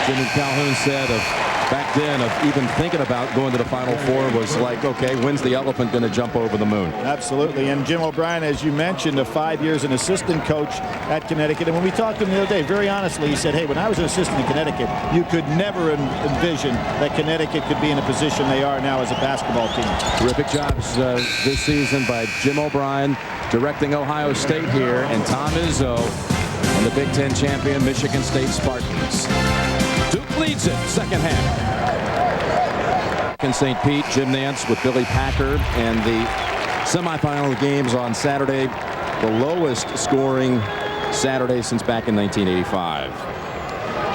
Jimmy Calhoun said, of back then of even thinking about going to the Final Four was like, okay, when's the elephant going to jump over the moon? Absolutely. And Jim O'Brien, as you mentioned, 5 years an assistant coach at Connecticut. And when we talked to him the other day, very honestly, he said, hey, when I was an assistant in Connecticut, you could never envision that Connecticut could be in a position they are now as a basketball team. Terrific jobs this season by Jim O'Brien directing Ohio State here, and Tom Izzo and the Big Ten champion Michigan State Spartans. Duke leads it, second half. In St. Pete, Jim Nance with Billy Packard, and the semifinal games on Saturday, the lowest scoring Saturday since back in 1985.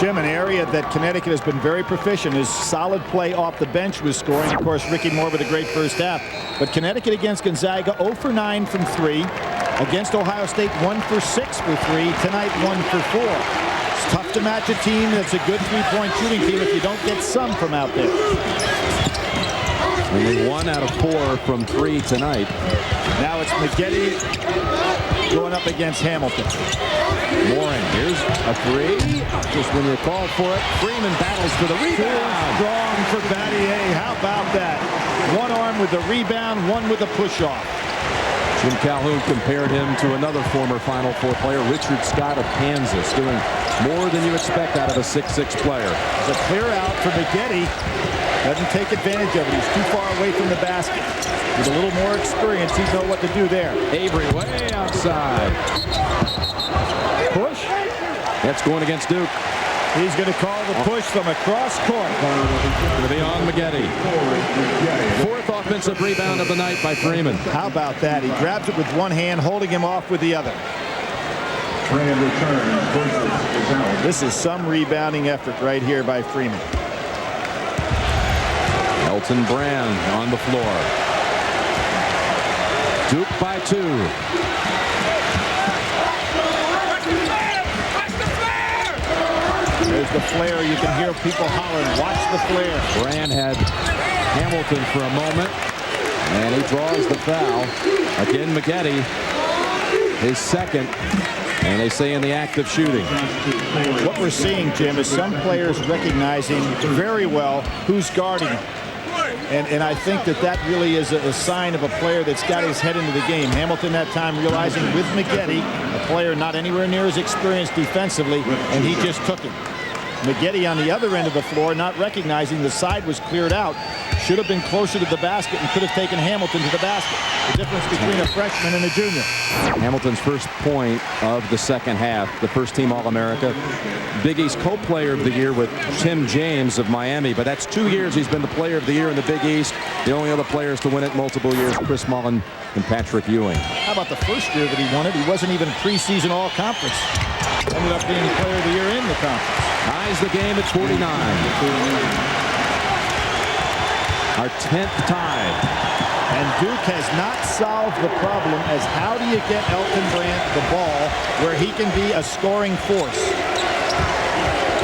Jim, an area that Connecticut has been very proficient is solid play off the bench with scoring. Of course, Ricky Moore with a great first half. But Connecticut against Gonzaga, 0 for 9 from 3. Against Ohio State, 1 for 6 for 3. Tonight, 1 for 4. It's tough to match a team that's a good three-point shooting team if you don't get some from out there. Only 1 out of 4 from 3 tonight. Now it's McGetty going up against Hamilton. Mooring, here's a 3. Just when you're called for it, Freeman battles for the rebound. Strong for Battier. How about that? One arm with the rebound, one with the push-off. Jim Calhoun compared him to another former Final Four player, Richard Scott of Kansas, doing more than you expect out of a 6'6 player. The clear out for McGetty. Doesn't take advantage of it. He's too far away from the basket. With a little more experience, he'd know what to do there. Avery way outside. Push. That's going against Duke. He's going to call the push from across court. Going to be on McGetty. Fourth offensive rebound of the night by Freeman. How about that? He grabs it with one hand, holding him off with the other. This is some rebounding effort right here by Freeman. Elton Brand on the floor. Duke by 2. There's the flare. You can hear people hollering, watch the flare. Brand had Hamilton for a moment, and he draws the foul. Again, McGetty, his second, and they say in the act of shooting. What we're seeing, Jim, is some players recognizing very well who's guarding them. And I think that really is a sign of a player that's got his head into the game. Hamilton that time realizing with McGetty, a player not anywhere near as experienced defensively, and he just took him. McGetty on the other end of the floor, not recognizing the side was cleared out, should have been closer to the basket and could have taken Hamilton to the basket. The difference between a freshman and a junior. Hamilton's first point of the second half, the first team All-America. Big East co-player of the year with Tim James of Miami, but that's 2 years he's been the player of the year in the Big East. The only other players to win it multiple years, Chris Mullin and Patrick Ewing. How about the first year that he won it? He wasn't even preseason All-Conference. Ended up being the player of the year in the conference. Ties the game at 49. Our 10th tie. And Duke has not solved the problem as how do you get Elton Brand the ball where he can be a scoring force.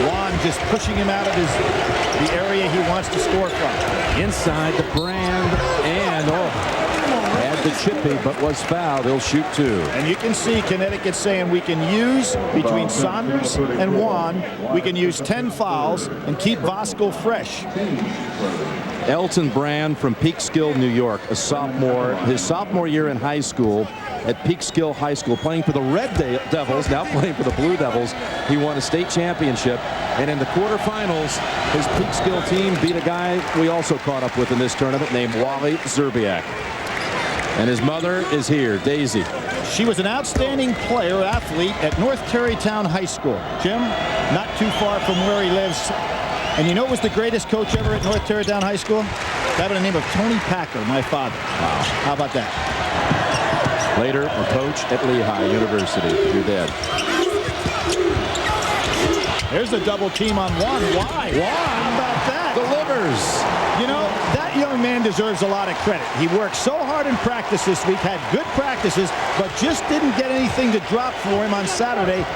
Juan just pushing him out of the area he wants to score from. Inside the Brand, and had the chippy but was fouled. He'll shoot 2. And you can see Connecticut saying we can use, between Saunders and Juan, we can use 10 fouls and keep Voskuhl fresh. Elton Brand from Peekskill, New York, a sophomore. His sophomore year in high school at Peekskill High School, playing for the Red Devils, now playing for the Blue Devils. He won a state championship, and in the quarterfinals, his Peekskill team beat a guy we also caught up with in this tournament named Wally Zerbiak. And his mother is here, Daisy. She was an outstanding player, athlete at North Tarrytown High School. Jim, not too far from where he lives. And you know who was the greatest coach ever at North Tarrytown High School? A guy by the name of Tony Packer, my father. Wow. How about that? Later, a coach at Lehigh University. Your dad. There's a double team on Juan. Why? How about that? Delivers. You know, that young man deserves a lot of credit. He worked so hard in practice this week, had good practices, but just didn't get anything to drop for him on Saturday.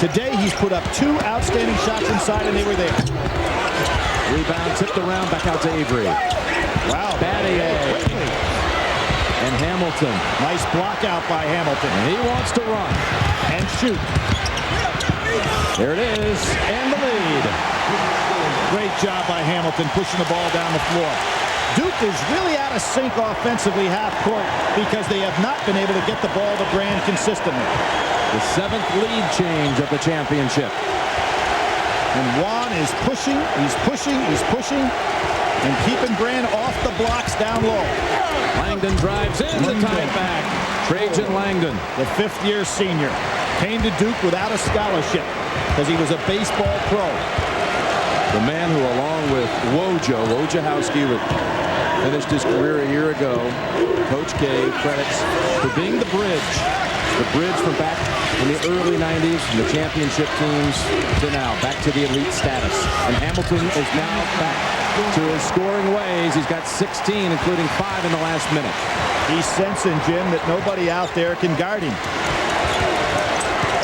Today, he's put up 2 outstanding shots inside, and they were there. Rebound tipped around, back out to Avery. Wow. Battier. And Hamilton. Nice block out by Hamilton. And he wants to run. And shoot. There it is, and the lead. Great job by Hamilton pushing the ball down the floor. Duke is really out of sync offensively half court because they have not been able to get the ball to Brand consistently. The 7th lead change of the championship. And Juan is pushing, he's pushing, he's pushing, and keeping Brand off the blocks down low. Langdon drives in to tie it back. Trajan Langdon, the 5th-year senior, came to Duke without a scholarship because he was a baseball pro. The man who, along with Wojciechowski, finished his career a year ago. Coach K credits for being the bridge from back in the early 90s, from the championship teams to now, back to the elite status. And Hamilton is now back to his scoring ways. He's got 16, including 5 in the last minute. He's sensing, Jim, that nobody out there can guard him.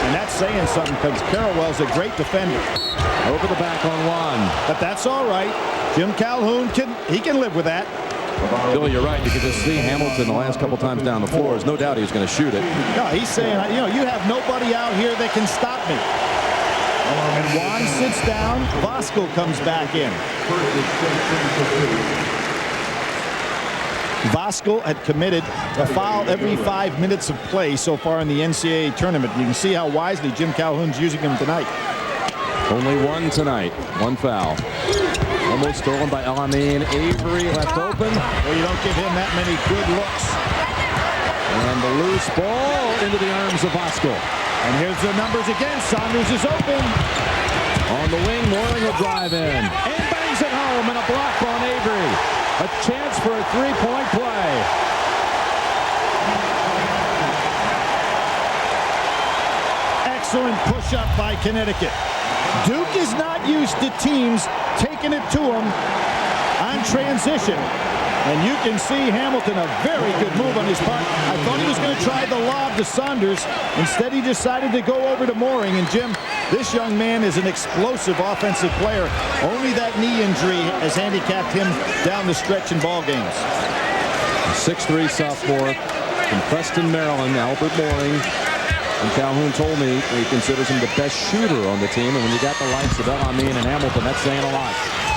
And that's saying something because Carrawell's a great defender. Over the back on Juan. But that's all right. Jim Calhoun can live with that. Bill, you're right. You could just see Hamilton the last couple times down the floor. There's no doubt he was going to shoot it. No, he's saying, you have nobody out here that can stop me. And Juan sits down. Voskuhl comes back in. Voskuhl had committed a foul every 5 minutes of play so far in the NCAA tournament. You can see how wisely Jim Calhoun's using him tonight. Only one tonight. One foul. Almost stolen by El-Amin. Avery left open. Well, you don't give him that many good looks. And the loose ball into the arms of Voskuhl. And here's the numbers again. Saunders is open. On the wing, Mooring will drive in. And bangs it home, and a block on Avery. A chance for a three-point play. Excellent push-up by Connecticut. Duke is not used to teams taking it to him on transition. And you can see Hamilton, a very good move on his part. I thought he was going to try the lob to Saunders. Instead, he decided to go over to Mooring. And Jim, this young man is an explosive offensive player. Only that knee injury has handicapped him down the stretch in ball games. 6'3" sophomore from Preston, Maryland, Albert Mooring. And Calhoun told me he considers him the best shooter on the team. And when you got the likes of El-Amin and Hamilton, that's saying a lot.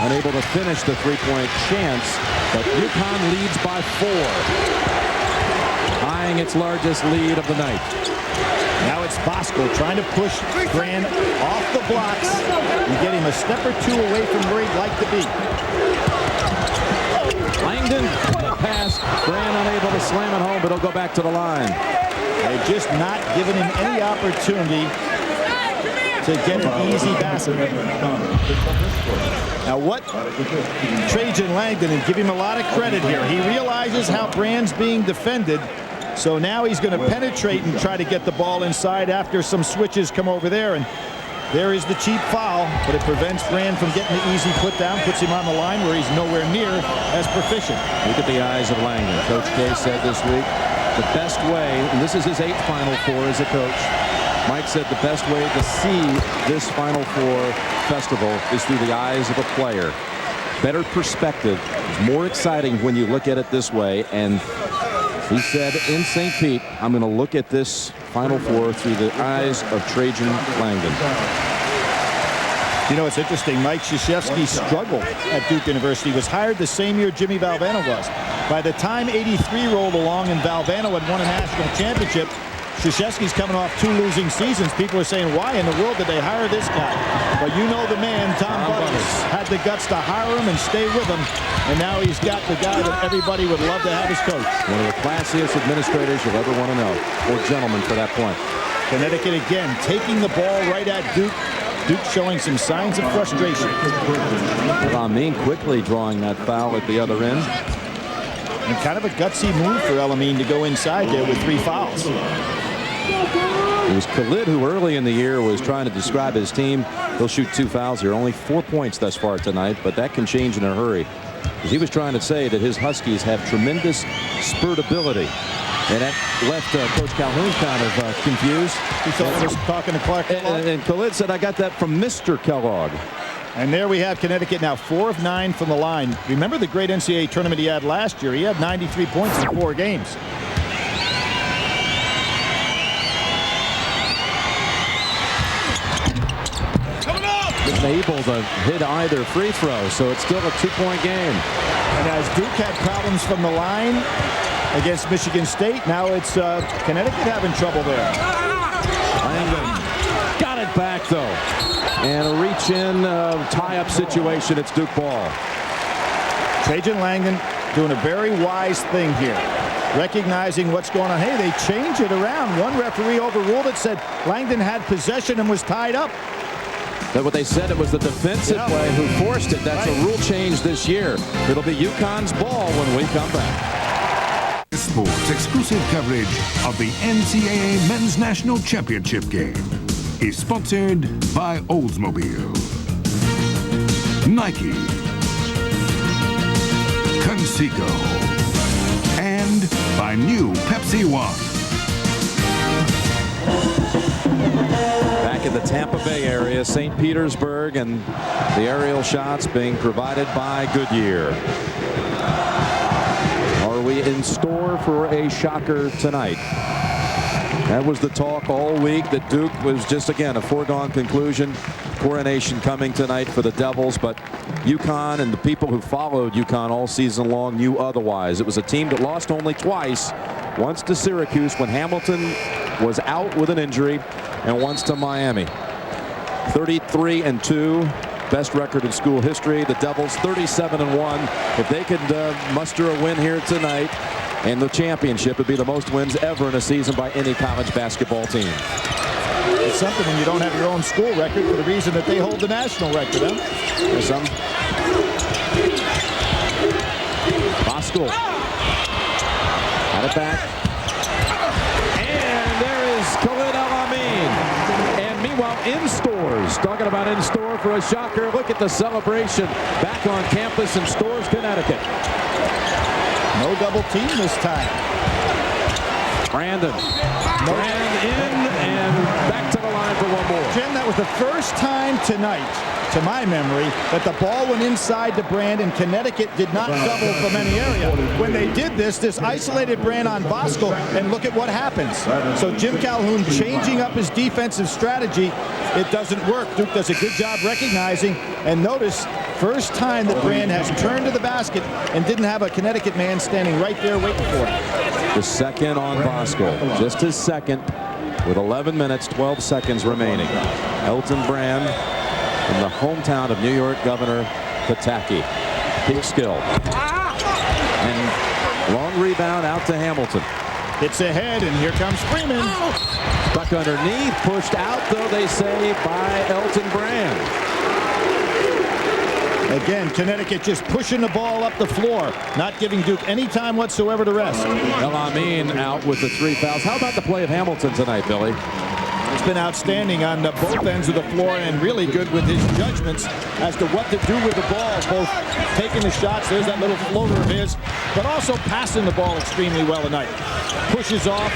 Unable to finish the three-point chance, but UConn leads by 4. Eyeing its largest lead of the night. Now it's Voskuhl trying to push Brand off the blocks and get him a step or two away from where he'd like to be. Langdon, the pass. Brand unable to slam it home, but he'll go back to the line. They're just not giving him any opportunity to get an easy basket. Now what Trajan Langdon, and give him a lot of credit here. He realizes how Brand's being defended. So now he's going to penetrate and try to get the ball inside after some switches come over there. And there is the cheap foul, but it prevents Brand from getting the easy put down, puts him on the line where he's nowhere near as proficient. Look at the eyes of Langdon. Coach K said this week, the best way, and this is his 8th Final Four as a coach, Mike said the best way to see this Final Four festival is through the eyes of a player. Better perspective. It's more exciting when you look at it this way. And he said in St. Pete, I'm going to look at this Final Four through the eyes of Trajan Langdon. You know, it's interesting. Mike Krzyzewski struggled at Duke University. He was hired the same year Jimmy Valvano was. By the time '83 rolled along and Valvano had won a national championship, Krzyzewski's coming off 2 losing seasons. People are saying, why in the world did they hire this guy? But you know the man, Tom Butters, had the guts to hire him and stay with him. And now he's got the guy that everybody would love to have as coach. One of the classiest administrators you'll ever want to know, or gentleman for that point. Connecticut again taking the ball right at Duke. Duke showing some signs of frustration. El-Amin quickly drawing that foul at the other end. And kind of a gutsy move for El-Amin to go inside there with 3 fouls. It was Khalid who early in the year was trying to describe his team. He'll shoot 2 fouls here. Only 4 points thus far tonight, but that can change in a hurry. Because he was trying to say that his Huskies have tremendous spurtability. And that left Coach Calhoun kind of confused. He thought he was talking to Clark Kellogg. And Khalid said, I got that from Mr. Kellogg. And there we have Connecticut now 4 of 9 from the line. Remember the great NCAA tournament he had last year. He had 93 points in 4 games. been able to hit either free throw, so it's still a 2-point game. And as Duke had problems from the line against Michigan State, now it's Connecticut having trouble there. Langdon got it back, though. And a reach-in tie-up situation. It's Duke ball. Trajan Langdon doing a very wise thing here, recognizing what's going on. Hey, they changed it around. One referee overruled it, said Langdon had possession and was tied up. But what they said, it was the defensive play who forced it. That's a rule change this year. It'll be UConn's ball when we come back. Sports exclusive coverage of the NCAA Men's National Championship game is sponsored by Oldsmobile, Nike, Conseco, and by new Pepsi One. Back in the Tampa Bay area, St. Petersburg, and the aerial shots being provided by Goodyear. Are we in store for a shocker tonight? That was the talk all week, that Duke was just, again, a foregone conclusion. Coronation coming tonight for the Devils, but UConn and the people who followed UConn all season long knew otherwise. It was a team that lost only twice, once to Syracuse when Hamilton was out with an injury, and once to Miami. 33-2, best record in school history. The Devils 37-1. If they could muster a win here tonight in the championship, it'd be the most wins ever in a season by any college basketball team. It's something when you don't have your own school record for the reason that they hold the national record, huh? There's some. Bosco. Got it back. And there is Khalid El-Amin. And meanwhile, in stores, talking about in store for a shocker. Look at the celebration back on campus in Stores, Connecticut. No double team this time. Brandon. Brand in and back to the line for one more. Jim, that was the first time tonight, to my memory, that the ball went inside to Brand, and Connecticut did not double from any area. When they did this isolated Brand on Bosco, and look at what happens. So Jim Calhoun changing up his defensive strategy. It doesn't work. Duke does a good job recognizing, and notice, first time that Brand has turned to the basket and didn't have a Connecticut man standing right there waiting for him. The second on Bosco, just his second, with 11 minutes, 12 seconds remaining. Elton Brand from the hometown of New York Governor Pataki. Peak skill. And long rebound out to Hamilton. It's ahead, and here comes Freeman. Stuck underneath, pushed out, though, they say, by Elton Brand. Again, Connecticut just pushing the ball up the floor, not giving Duke any time whatsoever to rest. El-Amin out with the 3 fouls. How about the play of Hamilton tonight, Billy? He's been outstanding on both ends of the floor, and really good with his judgments as to what to do with the ball, both taking the shots, there's that little floater of his, but also passing the ball extremely well tonight. Pushes off,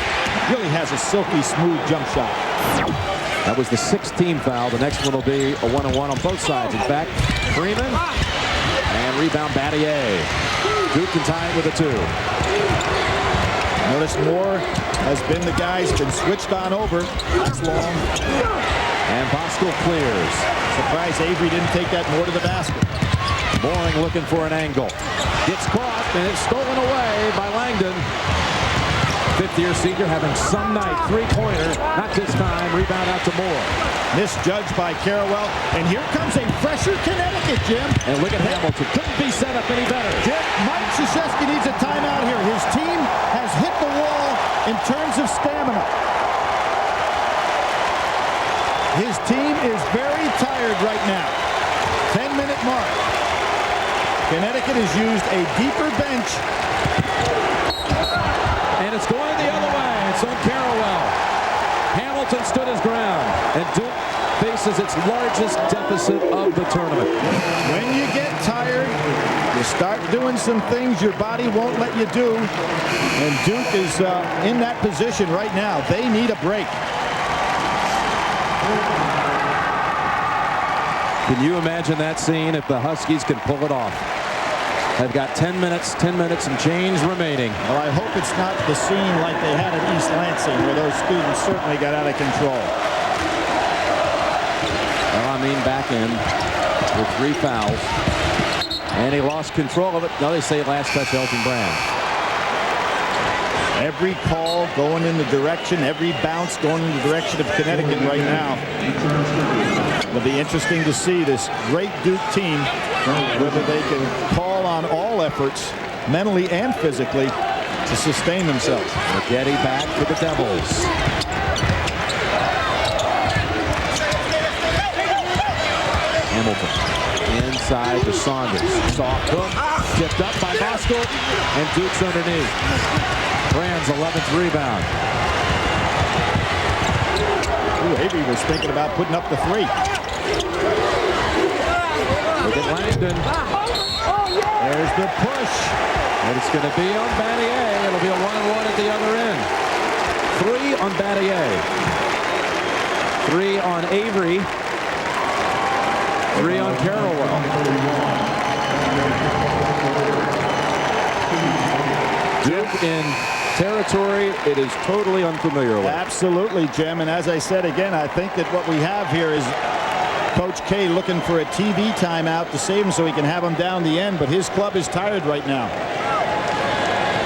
really has a silky smooth jump shot. That was the 16th foul. The next one will be a 1-on-1 on both sides. In fact, Freeman and rebound Battier. Duke can tie it with a 2. Notice Moore has been the guy's been switched on over. That's long. And Bosco clears. Surprised Avery didn't take that more to the basket. Mooring looking for an angle. Gets caught, and it's stolen away by Langdon. Fifth-year senior having some night. Three-pointer, not this time. Rebound out to Moore. Misjudged by Carrawell. And here comes a fresher Connecticut, Jim. And look at Hamilton. Couldn't be set up any better. Jim, Mike Krzyzewski needs a timeout here. His team has hit the wall in terms of stamina. His team is very tired right now. 10-minute mark. Connecticut has used a deeper bench. And it's going the other way. It's on Carrawell. Hamilton stood his ground. And Duke faces its largest deficit of the tournament. When you get tired, you start doing some things your body won't let you do. And Duke is in that position right now. They need a break. Can you imagine that scene if the Huskies can pull it off? They've got 10 minutes and change remaining. Well, I hope it's not the scene like they had at East Lansing, where those students certainly got out of control. Amin back in with 3 fouls. And he lost control of it. Now they say last touch Elton Brand. Every call going in the direction, every bounce going in the direction of Connecticut right now. It'll be interesting to see this great Duke team, whether they can call on all efforts, mentally and physically, to sustain themselves. Maggette back for the Devils. Hamilton inside to Saunders. Soft hook, tipped up by Bosco, and Duke's underneath. Brand's 11th rebound. Ooh, Avery was thinking about putting up the 3. Look at Langdon. There's the push. And it's going to be on Battier. It'll be a 1-on-1 at the other end. 3 on Battier. 3 on Avery. 3 on Carrawell. Duke in territory it is totally unfamiliar with. Absolutely, Jim. And as I said again, I think that what we have here is Coach K looking for a TV timeout to save him so he can have him down the end. But his club is tired right now.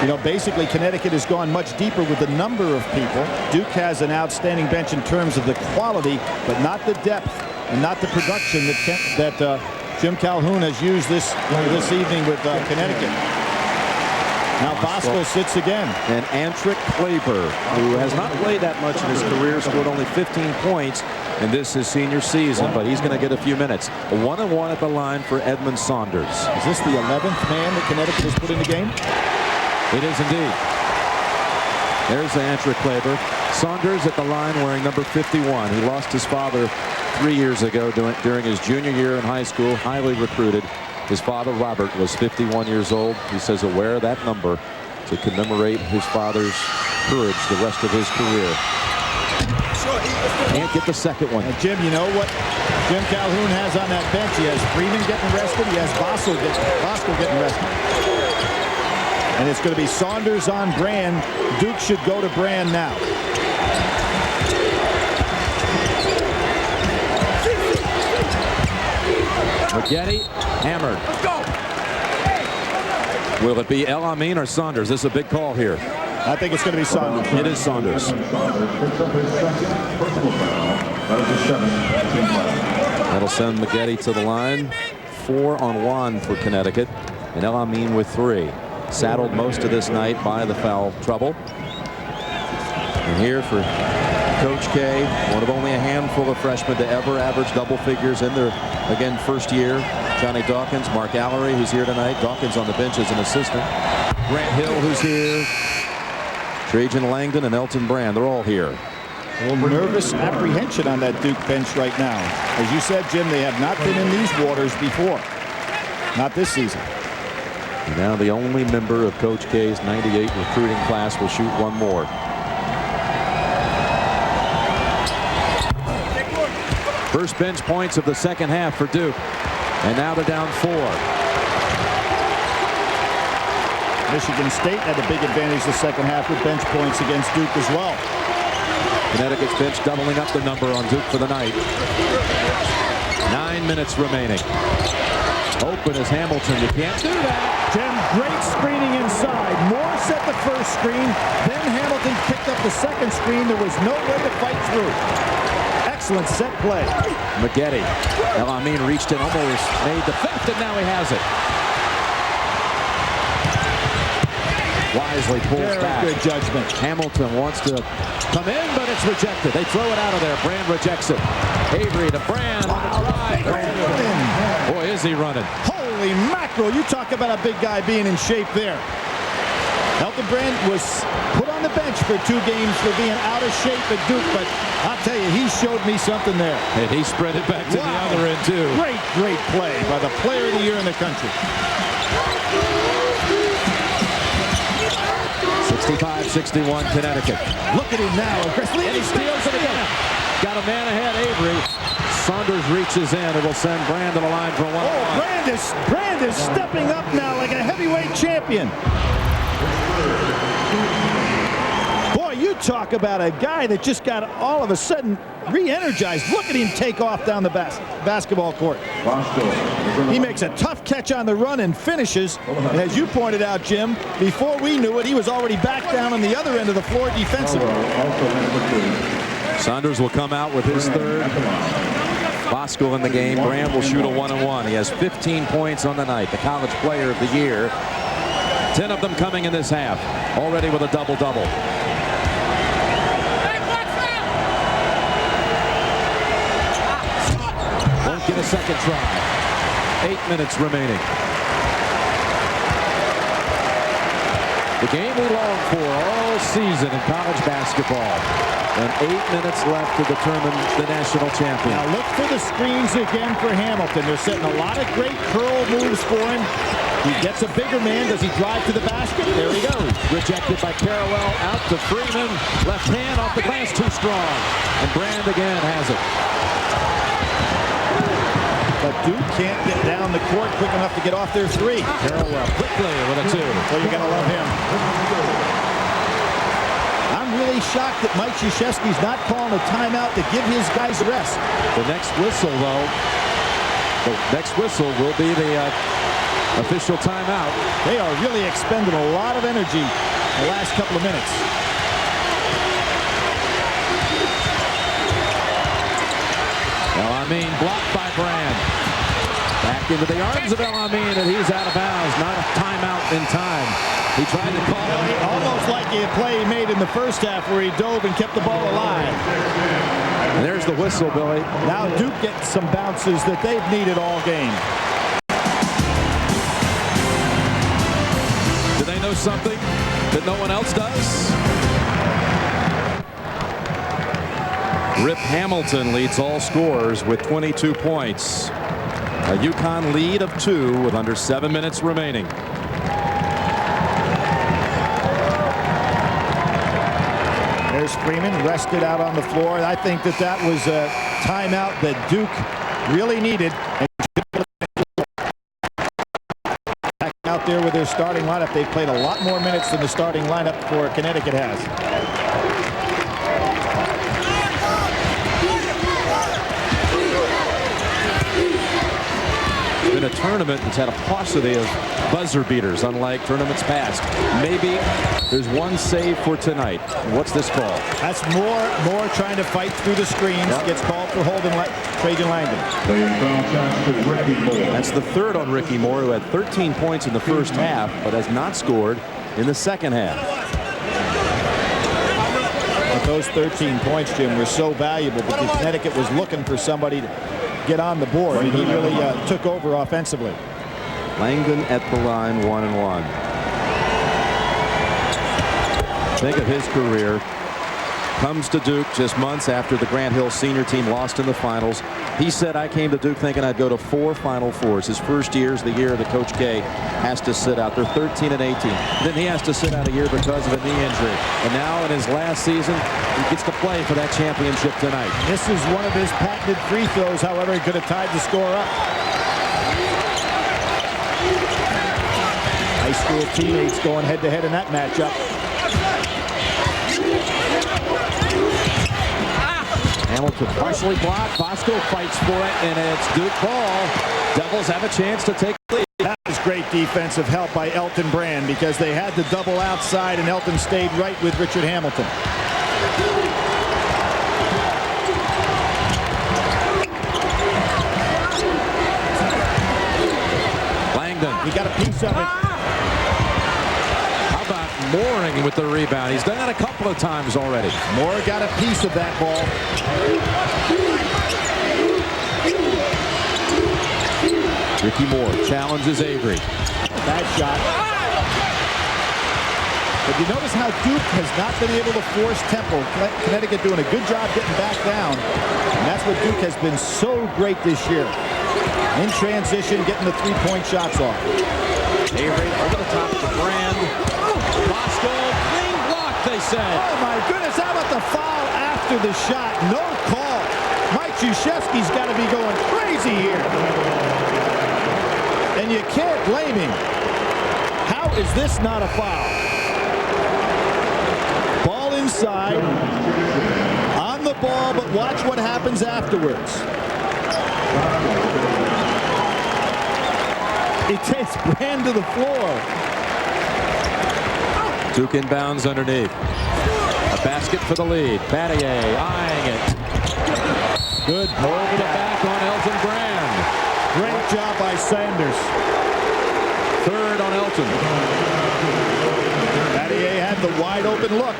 You know, basically Connecticut has gone much deeper with the number of people. Duke has an outstanding bench in terms of the quality, but not the depth and not the production that Jim Calhoun has used this evening with Connecticut. Now Bosco sits again. And Antrick Kleber, who has not played that much in his career, scored only 15 points in this his senior season, but he's going to get a few minutes. A 1-on-1 at the line for Edmund Saunders. Is this the 11th man that Connecticut has put in the game? It is indeed. There's Antrick Kleber. Saunders at the line wearing number 51. He lost his father 3 years ago during his junior year in high school, highly recruited. His father, Robert, was 51 years old. He says he'll wear that number to commemorate his father's courage the rest of his career. Can't get the second one. And Jim, you know what Jim Calhoun has on that bench? He has Freeman getting rested. He has Bosco getting rested. And it's going to be Saunders on Brand. Duke should go to Brand now. Maggette hammered. Will it be El Amin or Saunders? This is a big call here. I think it's going to be Saunders. It is Saunders. That'll send Maggette to the line. 4-on-1 for Connecticut. And El Amin with 3. Saddled most of this night by the foul trouble. And here for Coach K, one of only a handful of freshmen to ever average double figures in their, again, first year. Johnny Dawkins, Mark Allery, who's here tonight. Dawkins on the bench as an assistant. Grant Hill, who's here. Trajan Langdon and Elton Brand, they're all here. A little nervous apprehension on that Duke bench right now. As you said, Jim, they have not been in these waters before. Not this season. And now the only member of Coach K's 98 recruiting class will shoot one more. First bench points of the second half for Duke. And now they're down 4. Michigan State had a big advantage the second half with bench points against Duke as well. Connecticut's bench doubling up the number on Duke for the night. 9 minutes remaining. Open is Hamilton. You can't do that. Jim, great screening inside. Moore set the first screen. Then Hamilton picked up the second screen. There was no way to fight through. Excellent set play. Maggette. El Amin reached in, almost made the theft, and now he has it. Wisely pulls back. Good judgment. Hamilton wants to come in, but it's rejected. They throw it out of there. Brand rejects it. Avery to Brand on the drive. Boy, is he running. Holy mackerel. You talk about a big guy being in shape there. Elton Brand was put on the bench for 2 games for being out of shape at Duke, but I'll tell you, he showed me something there. And he spread it back to the other end, too. Great play by the player of the year in the country. 65-61 Connecticut. Look at him now. And he steals it again. Got a man ahead, Avery. Saunders reaches in. It'll send Brand to the line for 1-on-1. Oh, Brand is stepping up now like a heavyweight champion. Boy, you You talk about a guy that just got all of a sudden re-energized. Look at him take off down the basketball court. He makes a tough catch on the run and finishes. And as you pointed out, Jim, before we knew it, he was already back down on the other end of the floor defensively. Saunders will come out with his third. Bosco in the game. Graham will shoot a 1-and-1. He has 15 points on the night. The college player of the year. 10 of them coming in this half. Already with a double-double. Won't get a second try. 8 minutes remaining. The game we long for all season in college basketball. And 8 minutes left to determine the national champion. Now look for the screens again for Hamilton. They're setting a lot of great curl moves for him. He gets a bigger man. Does he drive to the basket? There he goes. Rejected by Carrawell. Out to Freeman. Left hand off the glass, too strong. And Brand again has it. But Duke can't get down the court quick enough to get off their three. Carrawell quickly with a 2. Well, you gotta love him. I'm really shocked that Mike Krzyzewski's not calling a timeout to give his guys rest. The next whistle, though, will be the official timeout. They are really expending a lot of energy the last couple of minutes. El-Amin blocked by Brand. Back into the arms of El-Amin, and he's out of bounds. Not a timeout in time. He tried to call it. Almost like a play he made in the first half where he dove and kept the ball alive. And there's the whistle, Billy. Now Duke gets some bounces that they've needed all game. Do they know something that no one else does? Rip Hamilton leads all scorers with 22 points. A UConn lead of 2 with under 7 minutes remaining. There's Freeman rested out on the floor. I think that was a timeout that Duke really needed. Back out there with their starting lineup. They've played a lot more minutes than the starting lineup for Connecticut has. In a tournament that's had a paucity of buzzer beaters, unlike tournaments past. Maybe there's one save for tonight. What's this call? That's more trying to fight through the screens. Yep. Gets called for holding Trajan Langdon. That's the third on Ricky Moore, who had 13 points in the first half, but has not scored in the second half. But those 13 points, Jim, were so valuable because Connecticut was looking for somebody to get on the board, and he really took over offensively. Langdon at the line, 1-and-1. Think of his career. Comes to Duke just months after the Grant Hill senior team lost in the finals. He said, I came to Duke thinking I'd go to 4 Final Fours. His first year is the year that Coach K has to sit out. They're 13 and 18. Then he has to sit out a year because of a knee injury. And now in his last season, he gets to play for that championship tonight. This is one of his patented free throws. However, he could have tied the score up. High school teammates going head-to-head in that matchup. Hamilton partially blocked. Bosco fights for it, and it's Duke ball. Devils have a chance to take the lead. That was great defensive help by Elton Brand because they had the double outside, and Elton stayed right with Richard Hamilton. Langdon. He got a piece of it. Mooring with the rebound. He's done that a couple of times already. Moore got a piece of that ball. Ricky Moore challenges Avery. Bad shot. But you notice how Duke has not been able to force tempo. Connecticut doing a good job getting back down. And that's what Duke has been so great this year. In transition, getting the three-point shots off. Avery over the top of the Brand. Bosco, clean block, they say. Oh, my goodness. How about the foul after the shot? No call. Mike Krzyzewski's got to be going crazy here. And you can't blame him. How is this not a foul? Ball inside, on the ball, but watch what happens afterwards. He takes Brand to the floor. Duke inbounds underneath. A basket for the lead. Battier eyeing it. Good. Over the back on Elton Brand. Great job by Sanders. Third on Elton. Battier had the wide open look.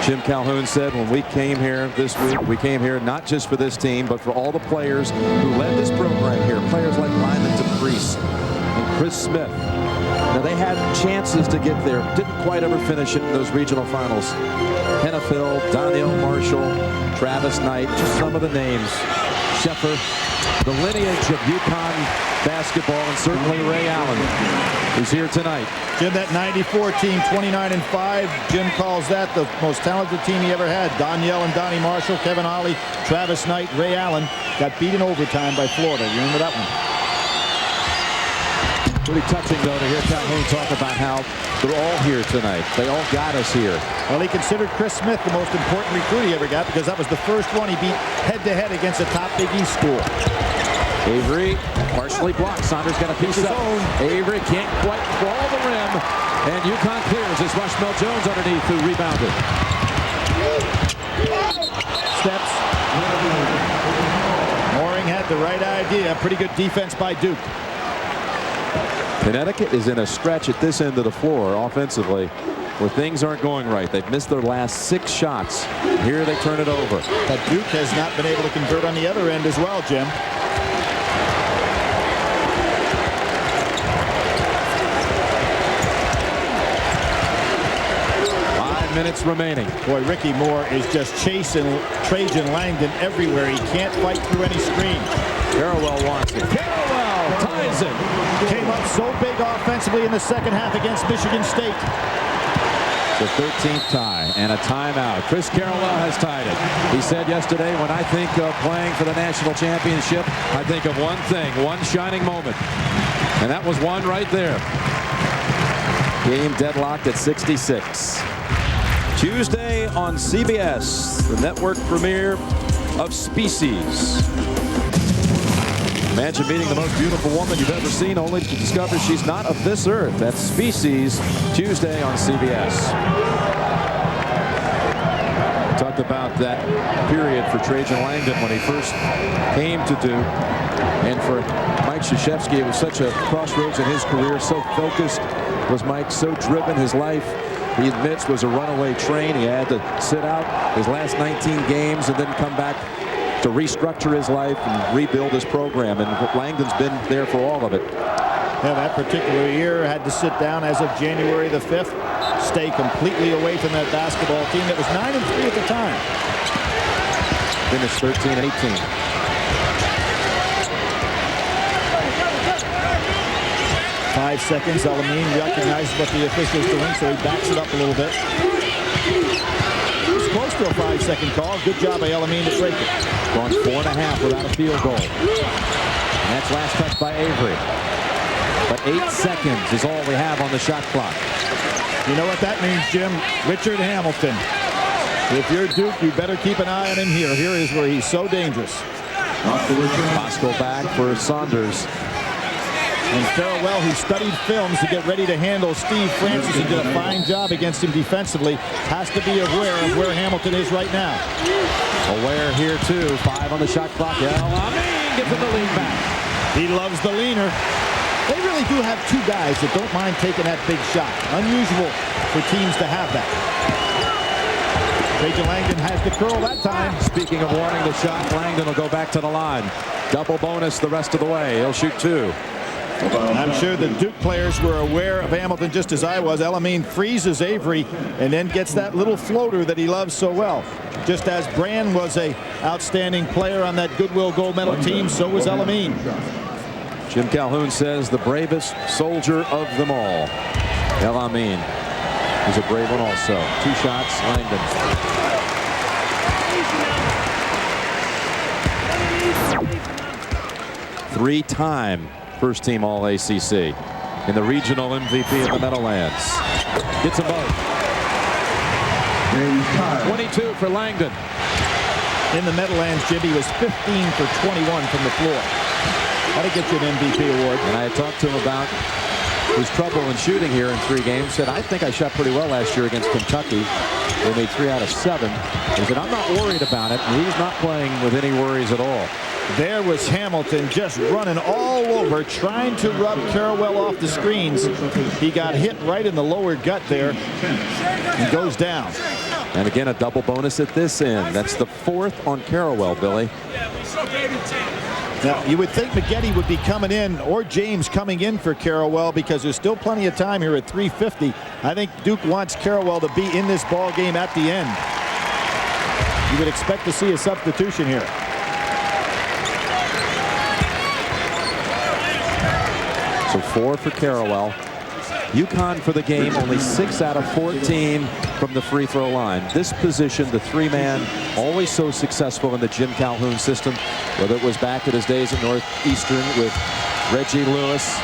Jim Calhoun said when we came here this week, we came here not just for this team, but for all the players who led this program here. Players like Lyman DePriest and Chris Smith. Now, they had chances to get there. Didn't quite ever finish it in those regional finals. Hennefield, Daniel Marshall, Travis Knight, just some of the names. Sheffer, the lineage of UConn basketball, and certainly Ray Allen, who's here tonight. Jim, that 94 team, 29-5. Jim calls that the most talented team he ever had. Danielle and Donnie Marshall, Kevin Ollie, Travis Knight, Ray Allen got beat in overtime by Florida. You remember that one? Pretty touching, though, to hear Calhoun talk about how they're all here tonight. They all got us here. Well, he considered Chris Smith the most important recruit he ever got because that was the first one he beat head-to-head against a top Big East school. Avery partially blocked. Saunders got a piece up. Avery can't quite crawl the rim. And UConn clears as Rushmel Jones underneath, who rebounded. Steps. Mooring had the right idea. Pretty good defense by Duke. Connecticut is in a stretch at this end of the floor offensively where things aren't going right. They've missed their last 6 shots. Here they turn it over. But Duke has not been able to convert on the other end as well, Jim. 5 minutes remaining. Boy, Ricky Moore is just chasing Trajan Langdon everywhere. He can't fight through any screen. Carrawell wants it. Carrawell ties it. Came up so big offensively in the second half against Michigan State. The 13th tie and a timeout. Chris Carrawell has tied it. He said yesterday, when I think of playing for the national championship, I think of one thing, one shining moment. And that was one right there. Game deadlocked at 66. Tuesday on CBS, the network premiere of Species. Imagine meeting the most beautiful woman you've ever seen, only to discover she's not of this earth. That's Species, Tuesday on CBS. We talked about that period for Trajan Langdon when he first came to Duke. And for Mike Krzyzewski, it was such a crossroads in his career. So focused was Mike, so driven. His life, he admits, was a runaway train. He had to sit out his last 19 games and then come back to restructure his life and rebuild his program, and Langdon's been there for all of it. Yeah, that particular year had to sit down as of January the 5th, stay completely away from that basketball team that was 9-3 at the time. Finished 13-18. Five seconds. Elamine recognizes what the official's doing, so he backs it up a little bit. It's close to a 5-second call. Good job by Elamine to break it. Gone 4.5 without a field goal. And that's last touch by Avery. But 8 seconds is all we have on the shot clock. You know what that means, Jim? Richard Hamilton. If you're Duke, you better keep an eye on him here. Here is where he's so dangerous. Bosco back for Saunders. And Farewell, who studied films to get ready to handle Steve Francis and did a fine job against him defensively, has to be aware of where Hamilton is right now. Aware here, too. 5 on the shot clock. Elamine gets him the lead back. He loves the leaner. They really do have 2 guys that don't mind taking that big shot. Unusual for teams to have that. Trajan Langdon has the curl that time. Speaking of wanting the shot, Langdon will go back to the line. Double bonus the rest of the way. He'll shoot 2. I'm sure the Duke players were aware of Hamilton just as I was. Elamine freezes Avery and then gets that little floater that he loves so well. Just as Brand was an outstanding player on that Goodwill gold medal team, so was Elamine. Jim Calhoun says the bravest soldier of them all. Elamine. He's a brave one also. 2 shots, Langdon. Three-time first team All-ACC. in the regional MVP of the Meadowlands. Gets them both. 22 for Langdon. In the Meadowlands, Jimmy was 15 for 21 from the floor. That'll get you an MVP award. And I had talked to him about his trouble in shooting here in 3 games. Said, I think I shot pretty well last year against Kentucky. They made 3 out of 7. He said, I'm not worried about it. And he's not playing with any worries at all. There was Hamilton just running all over, trying to rub Carrawell off the screens. He got hit right in the lower gut there and goes down. And again, a double bonus at this end. That's the 4th on Carrawell, Billy. Now, you would think McGetty would be coming in, or James coming in for Carrawell, because there's still plenty of time here at 3:50. I think Duke wants Carrawell to be in this ball game at the end. You would expect to see a substitution here. So 4 for Carrawell. UConn for the game, only 6 out of 14 from the free throw line. This position, the 3-man, always so successful in the Jim Calhoun system, whether it was back at his days at Northeastern with Reggie Lewis,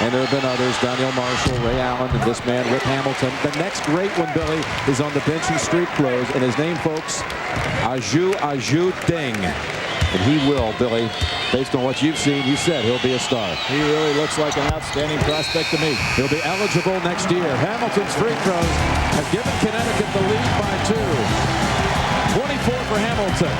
and there have been others, Daniel Marshall, Ray Allen, and this man, Rip Hamilton. The next great one, Billy, is on the bench in street clothes, and his name, folks, Aju Deng. And he will, Billy, based on what you've seen, you said he'll be a star. He really looks like an outstanding prospect to me. He'll be eligible next year. Hamilton's free throws have given Connecticut the lead by 2. 24 for Hamilton.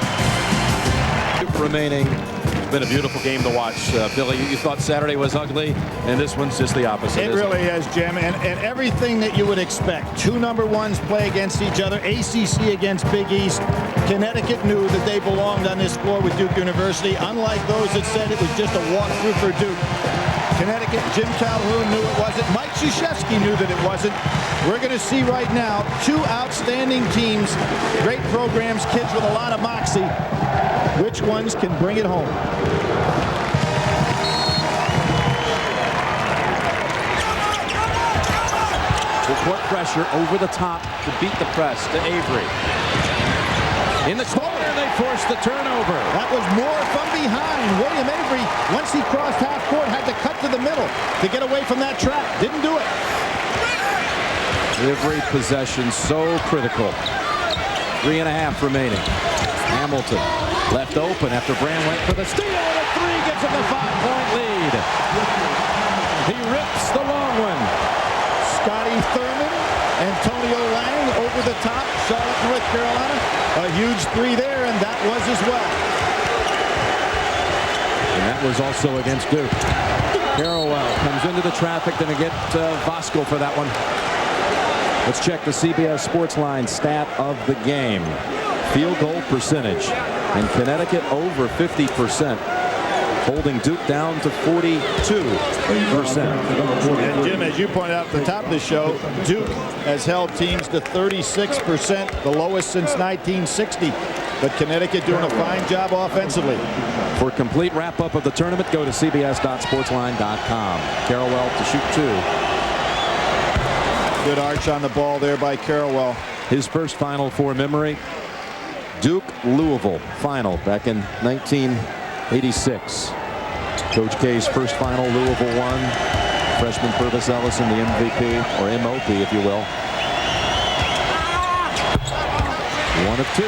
Remaining. It's been a beautiful game to watch. Billy, you thought Saturday was ugly, and this one's just the opposite. It really is, Jim, and everything that you would expect. 2 number 1s play against each other. ACC against Big East. Connecticut knew that they belonged on this floor with Duke University, unlike those that said it was just a walkthrough for Duke. Connecticut, Jim Calhoun knew it wasn't. Mike Krzyzewski knew that it wasn't. We're going to see right now 2 outstanding teams, great programs, kids with a lot of moxie. Which ones can bring it home? Will put pressure over the top to beat the press to Avery. In the corner, they forced the turnover. That was Moore from behind. William Avery, once he crossed half court, had to cut to the middle to get away from that trap. Didn't do it. Every possession so critical. 3.5 remaining. Hamilton left open after Brand went for the steal, and a 3 gives him the 5-point lead. He rips the long one. Scotty Thurman, Antonio Lang over the top, Charlotte, North Carolina. A huge 3 there, and that was as well. And that was also against Duke. Carrawell comes into the traffic, then get Vosco for that one. Let's check the CBS Sportsline stat of the game. Field goal percentage. And Connecticut over 50%. Holding Duke down to 42%. And Jim, as you pointed out at the top of the show, Duke has held teams to 36%, the lowest since 1960. But Connecticut doing a fine job offensively. For a complete wrap-up of the tournament, go to cbs.sportsline.com. Carrawell to shoot 2. Good arch on the ball there by Carrawell. His first Final Four memory, Duke-Louisville final back in 1986. Coach K's first final, Louisville won. Freshman Purvis Ellison, the MVP, or MOP, if you will. 1 of 2.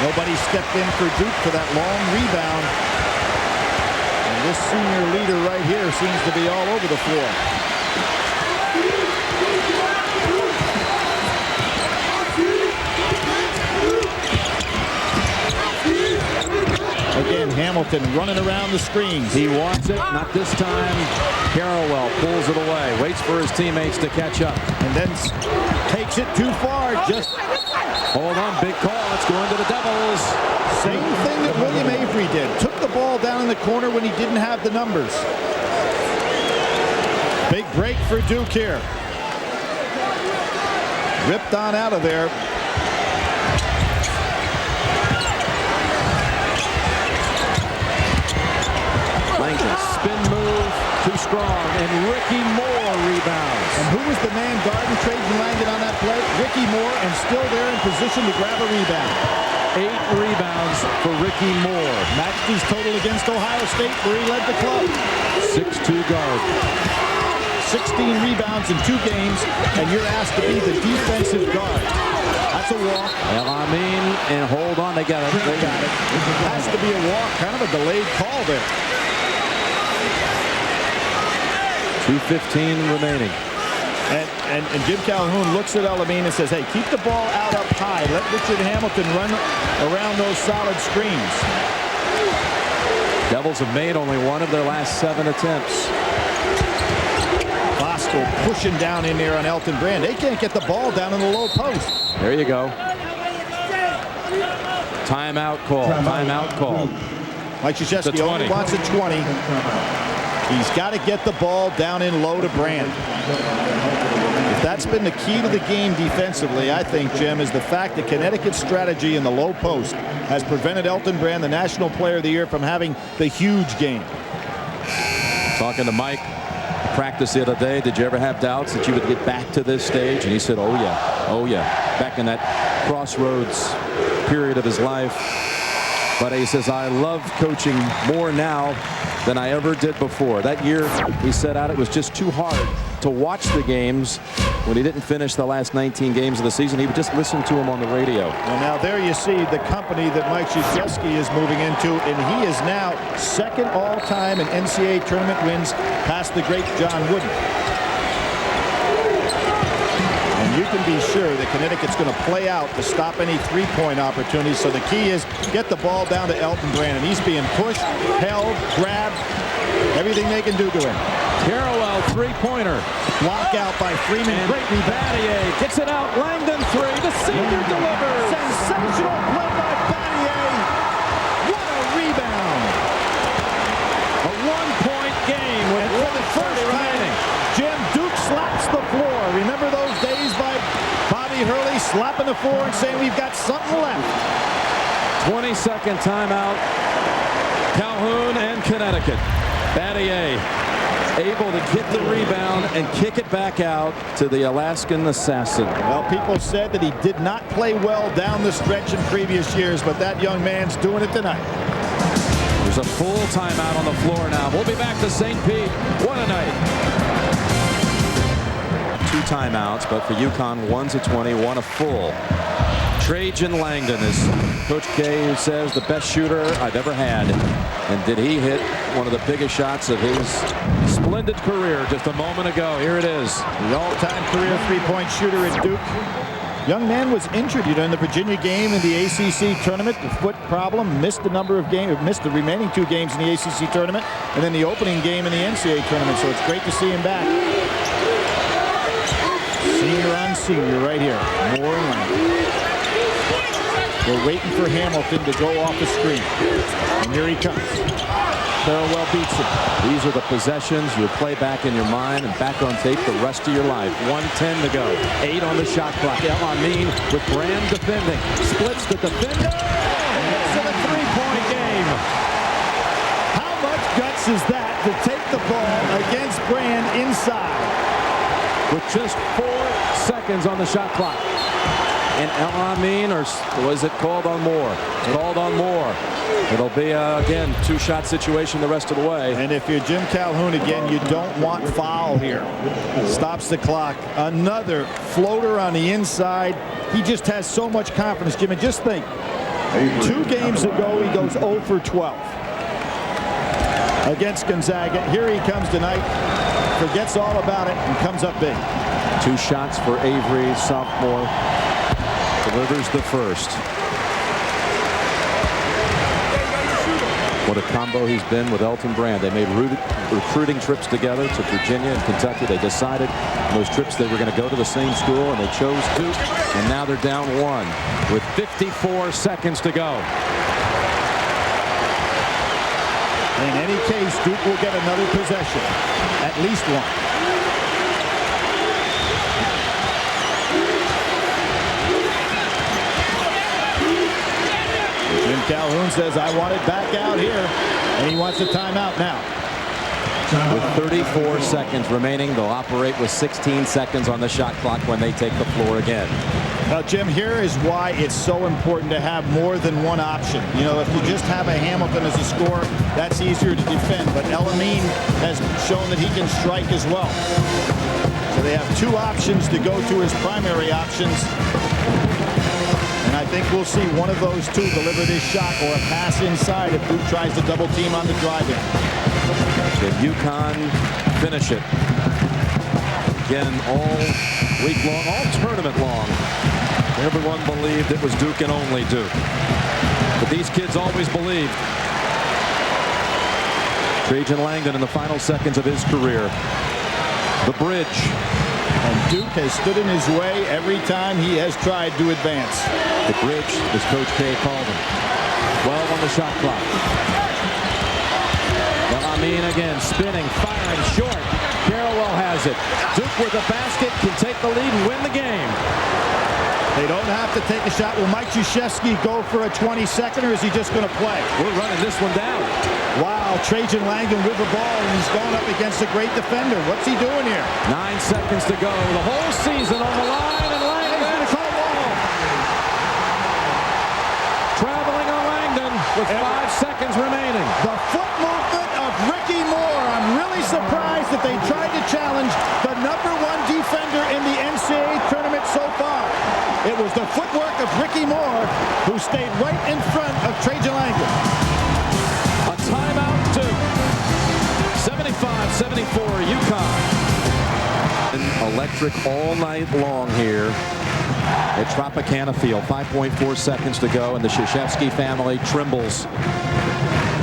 Nobody stepped in for Duke for that long rebound. And this senior leader right here seems to be all over the floor. Again, Hamilton running around the screens. He wants it, not this time. Carrawell pulls it away, waits for his teammates to catch up. And then takes it too far. Just hold on, big call. It's going to the Devils. Same thing that William Avery did. Took the ball down in the corner when he didn't have the numbers. Big break for Duke here. Ripped on out of there. Langdon, spin move, too strong, and Ricky Moore rebounds. And who was the man guarding Trajan Langdon on that play? Ricky Moore, and still there in position to grab a rebound. 8 rebounds for Ricky Moore. Matched his total against Ohio State, where he led the club. 6'2" guard. 16 rebounds in 2 games, and you're asked to be the defensive guard. That's a walk. El Amin, and hold on, they got it. They got it. It has to be a walk, kind of a delayed call there. 2:15 remaining. And Jim Calhoun looks at El Amin and says, hey, keep the ball out up high. Let Richard Hamilton run around those solid screens. Devils have made only one of their last 7 attempts. Bosco pushing down in there on Elton Brand. They can't get the ball down in the low post. There you go. Timeout call. Timeout call. Mike Krzyzewski only wants a 20. He's got to get the ball down in low to Brand. If that's been the key to the game defensively, I think, Jim, is the fact that Connecticut's strategy in the low post has prevented Elton Brand, the National Player of the Year, from having the huge game. Talking to Mike practice the other day, did you ever have doubts that you would get back to this stage? And he said, oh yeah, oh yeah. Back in that crossroads period of his life. But he says, I love coaching more now than I ever did before. That year he set out, it was just too hard to watch the games when he didn't finish the last 19 games of the season. He would just listen to him on the radio. Well, now there you see the company that Mike Krzyzewski is moving into, and he is now second all-time in NCAA tournament wins past the great John Wooden. And you can be sure that Connecticut's going to play out to stop any three-point opportunities. So the key is get the ball down to Elton Brand, and he's being pushed, held, grabbed, everything they can do to him. Parallel three-pointer. Block out by Freeman. And Great rebound. Battier gets it out. Langdon three. The senior delivers. Sensational play by Battier. What a rebound. A one-point game with the first remaining. Jim, Duke slaps the floor. Remember those days by Bobby Hurley slapping the floor and saying we've got something left. 20-second timeout. Calhoun and Connecticut. Battier able to get the rebound and kick it back out to the Alaskan assassin. Well, people said that he did not play well down the stretch in previous years, but that young man's doing it tonight. There's a full timeout on the floor now. We'll be back to St. Pete. What a night. 2 timeouts, but for UConn, 1's a 20, 1 a full. Trajan Langdon is Coach K says the best shooter I've ever had. And did he hit one of the biggest shots of his splendid career just a moment ago? Here it is. The all-time career three-point shooter at Duke. Young man was injured, in the Virginia game in the ACC tournament. The foot problem, missed a number of games, missed the remaining 2 games in the ACC tournament, and then the opening game in the NCAA tournament. So it's great to see him back. Senior on senior right here. Moore and Langdon. They're waiting for Hamilton to go off the screen. And here he comes. Farrell beats him. These are the possessions you play back in your mind and back on tape the rest of your life. 1:10 to go. 8 on the shot clock. El Amin with Brand defending. Splits the defender. It's a 3-point game. How much guts is that to take the ball against Brand inside? With just 4 seconds on the shot clock. And El Amin, or was it called on Moore? Called on Moore. It'll be, again, 2-shot situation the rest of the way. And if you're Jim Calhoun again, you don't want foul here. Stops the clock. Another floater on the inside. He just has so much confidence, Jim. And just think, 2 games ago, he goes 0 for 12 against Gonzaga. Here he comes tonight, forgets all about it, and comes up big. 2 shots for Avery, sophomore. Delivers the first. What a combo he's been with Elton Brand. They made recruiting trips together to Virginia and Kentucky. They decided on those trips they were going to go to the same school, and they chose Duke. And now they're down 1 with 54 seconds to go. In any case, Duke will get another possession. At least 1. Jim Calhoun says, I want it back out here, and he wants a timeout now. With 34 seconds remaining, they'll operate with 16 seconds on the shot clock when they take the floor again. Now, Jim, here is why it's so important to have more than one option. You know, if you just have a Hamilton as a scorer, that's easier to defend. But El-Amin has shown that he can strike as well. So they have two options to go to as primary options. And I think we'll see one of those two deliver this shot or a pass inside if Duke tries to double team on the driving. Can UConn finish it? Again, all week long, all tournament long, everyone believed it was Duke and only Duke. But these kids always believed. Trajan Langdon in the final seconds of his career. The bridge. And Duke has stood in his way every time he has tried to advance. The bridge, as Coach K called him. 12 on the shot clock. El-Amin again, spinning, firing short. Carrawell has it. Duke with a basket can take the lead and win the game. They don't have to take a shot. Will Mike Krzyzewski go for a 20-second, or is he just going to play? We're running this one down. Wow, Trajan Langdon with the ball, and he's going up against a great defender. What's he doing here? 9 seconds to go. The whole season on the line, and Langdon's going to call wall. Traveling on Langdon with 5 seconds remaining. The foot movement of Ricky Moore. I'm really surprised that they tried to challenge the #1 defender in the NCAA tournament so far. It was the footwork of Ricky Moore who stayed right in front of Trajan Langdon. A timeout, Duke. 75-74, UConn. Electric all night long here at Tropicana Field. 5.4 seconds to go, and the Krzyzewski family trembles.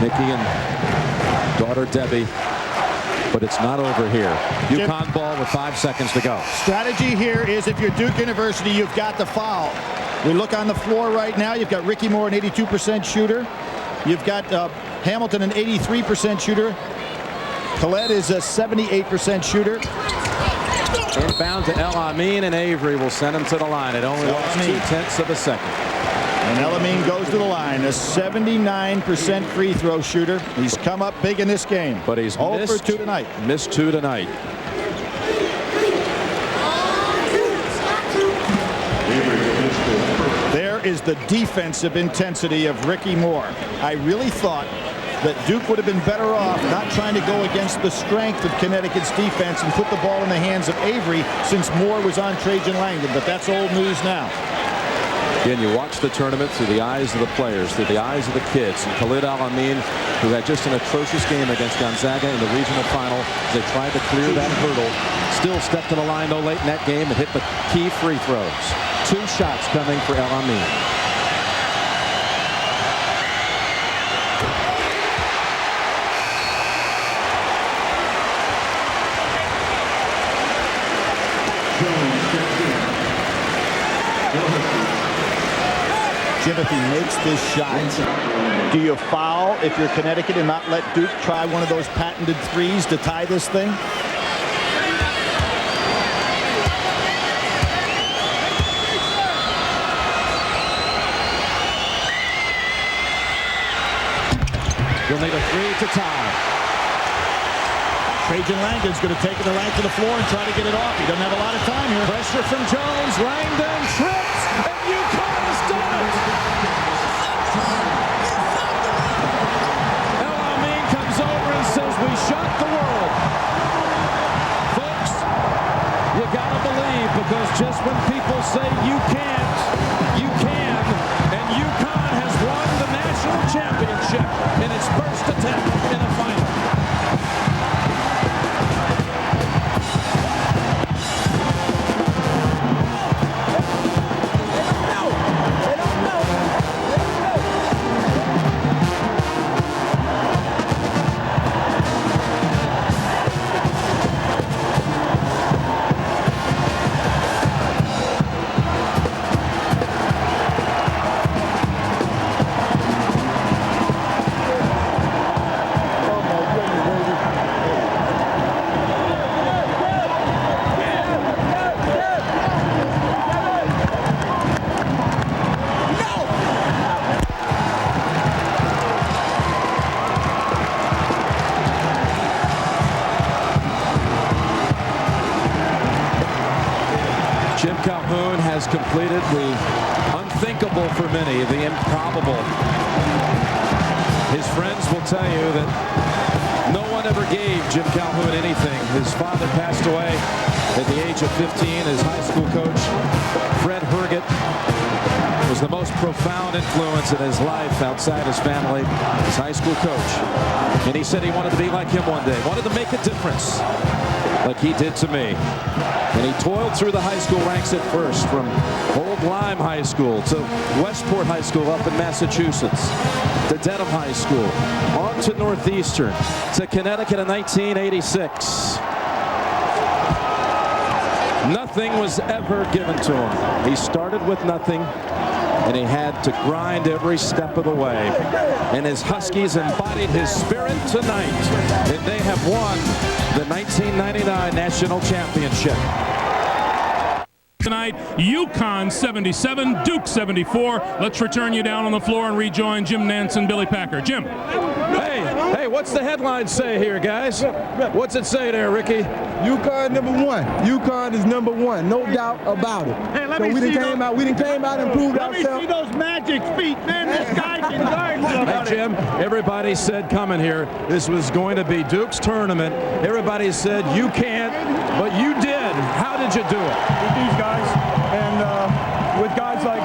Nikki and daughter Debbie. But it's not over here. UConn ball with 5 seconds to go. Strategy here is if you're Duke University, you've got to foul. We look on the floor right now. You've got Ricky Moore, an 82% shooter. You've got Hamilton, an 83% shooter. Khaled is a 78% shooter. Inbound to El-Amin, and Avery will send him to the line. It only lost 0.2 of a second. And El-Amin goes to the line, a 79% free throw shooter. He's come up big in this game. But he's missed 2 tonight. Missed 2 tonight. There is the defensive intensity of Ricky Moore. I really thought that Duke would have been better off not trying to go against the strength of Connecticut's defense and put the ball in the hands of Avery since Moore was on Trajan Langdon. But that's old news now. Again, you watch the tournament through the eyes of the players, through the eyes of the kids. And Khalid El-Amin, who had just an atrocious game against Gonzaga in the regional final, as they tried to clear that hurdle, still stepped to the line though late in that game and hit the key free throws. 2 shots coming for El-Amin. Jim, if he makes this shot, do you foul if you're Connecticut and not let Duke try one of those patented threes to tie this thing? You'll need a 3 to tie. Trajan Langdon's going to take it to length of the floor and try to get it off. He doesn't have a lot of time here. Pressure from Jones. Langdon trips, and UConn has done it. El-Amin comes over and says, "We shocked the world." Folks, you gotta believe, because just when people say you can't, you can. And UConn has won the national championship in its first attempt in a final. was completed. The unthinkable for many, the improbable. His friends will tell you that no one ever gave Jim Calhoun anything. His father passed away at the age of 15. His high school coach, Fred Herget, was the most profound influence in his life outside his family, his high school coach. And he said he wanted to be like him one day, wanted to make a difference like he did to me. And he toiled through the high school ranks at first, from Old Lyme High School to Westport High School up in Massachusetts, to Dedham High School, on to Northeastern, to Connecticut in 1986. Nothing was ever given to him. He started with nothing, and he had to grind every step of the way. And his Huskies embodied his spirit tonight, and they have won the 1999 National Championship. Tonight, UConn 77, Duke 74. Let's return you down on the floor and rejoin Jim Nantz and Billy Packer. Jim. Hey, what's the headline say here, guys? What's it say there, Ricky? UConn #1. UConn is #1, no doubt about it. Hey, so we didn't came out and proved ourselves. Let me see those magic feet, man. This guy can guard somebody. Hey, Jim, everybody said coming here, this was going to be Duke's tournament. Everybody said you can't, but you did. How did you do it? With these guys, and with guys like,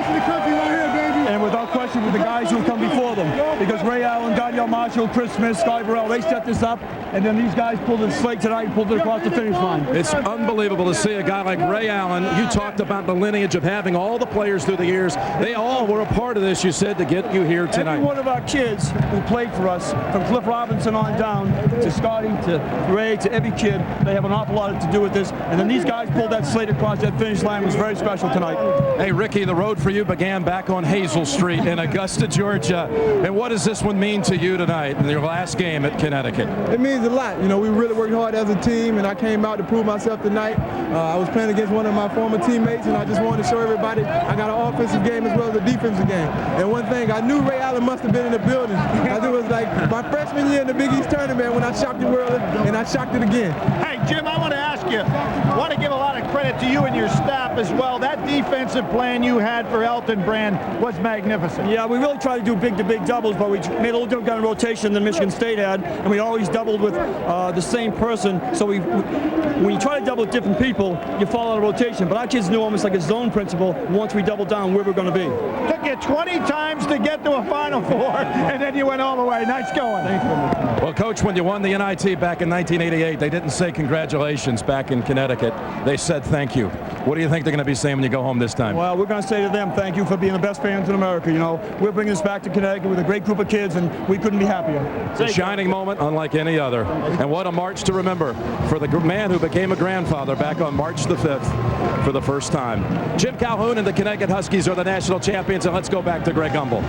and without question with the guys who come before them. Because Ray Allen, Daniel Marshall, Chris Smith, Sky Burrell, they set this up, and then these guys pulled it slate tonight and pulled it across the finish line. It's unbelievable to see a guy like Ray Allen. You talked about the lineage of having all the players through the years. They all were a part of this, you said, to get you here tonight. Every one of our kids who played for us, from Cliff Robinson on down to Scotty to Ray to every kid, they have an awful lot to do with this. And then these guys pulled that slate across that finish line. It was very special tonight. Hey, Ricky, the road for you began back on Hazel Street in Augusta, Georgia. And what does this one mean to you tonight in your last game at Connecticut? It means a lot. You know, we really worked hard as a team, and I came out to prove myself tonight. I was playing against one of my former teammates, and I just wanted to show everybody I got an offensive game as well as a defensive game. And one thing, I knew Ray Allen must have been in the building. It was like my freshman year in the Big East tournament when I shocked the world, and I shocked it again. Hey, Jim, I want to ask you, I want to give a lot of credit to you and your staff as well. That defensive plan you had for Elton Brand was magnificent. Yeah, we really tried to do big-to-big doubles, but we made a little different kind of rotation than Michigan State had, and we always doubled with the same person. So when you try to double with different people, you fall out of rotation. But our kids knew almost like a zone principle once we doubled down where we're going to be. Took you 20 times to get to a Final Four, and then you went all the way. Nice going. Thank you. Well, Coach, when you won the NIT back in 1988, they didn't say congratulations back in Connecticut. They said thank you. What do you think they're going to be saying when you go home this time? Well, we're going to say to them, thank you for being the best fans in America. You know, we're bringing this back to Connecticut with a great group of kids, and we couldn't be happier. It's a shining moment unlike any other. And what a march to remember for the man who became a grandfather back on March the 5th for the first time. Jim Calhoun and the Connecticut Huskies are the national champions, and let's go back to Greg Gumbel.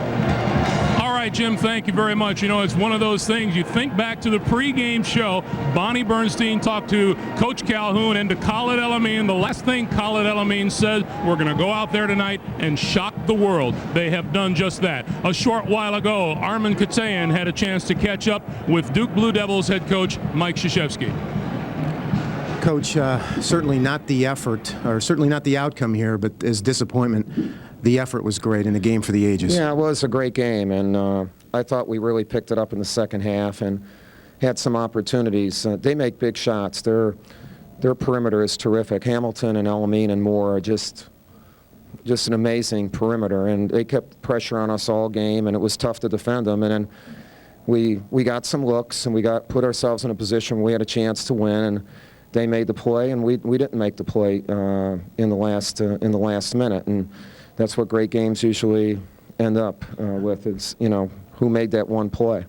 All right, Jim, thank you very much. You know, it's one of those things. You think back to the pregame show. Bonnie Bernstein talked to Coach Calhoun and to Khalid El-Amin. The last thing Khalid El-Amin said, we're going to go out there tonight and shock the world. They have done just that. A short while ago, Armin Katayan had a chance to catch up with Duke Blue Devils head coach Mike Krzyzewski. Coach, certainly not the effort, or certainly not the outcome here, but as disappointment. The effort was great in a game for the ages. Yeah, it was a great game, and I thought we really picked it up in the second half and had some opportunities. They make big shots. Their perimeter is terrific. Hamilton and El-Amin and Moore are just an amazing perimeter, and they kept pressure on us all game, and it was tough to defend them. And then we got some looks, and we put ourselves in a position where we had a chance to win, and they made the play, and we didn't make the play in the last minute. And that's what great games usually end up with, is, you know, who made that one play.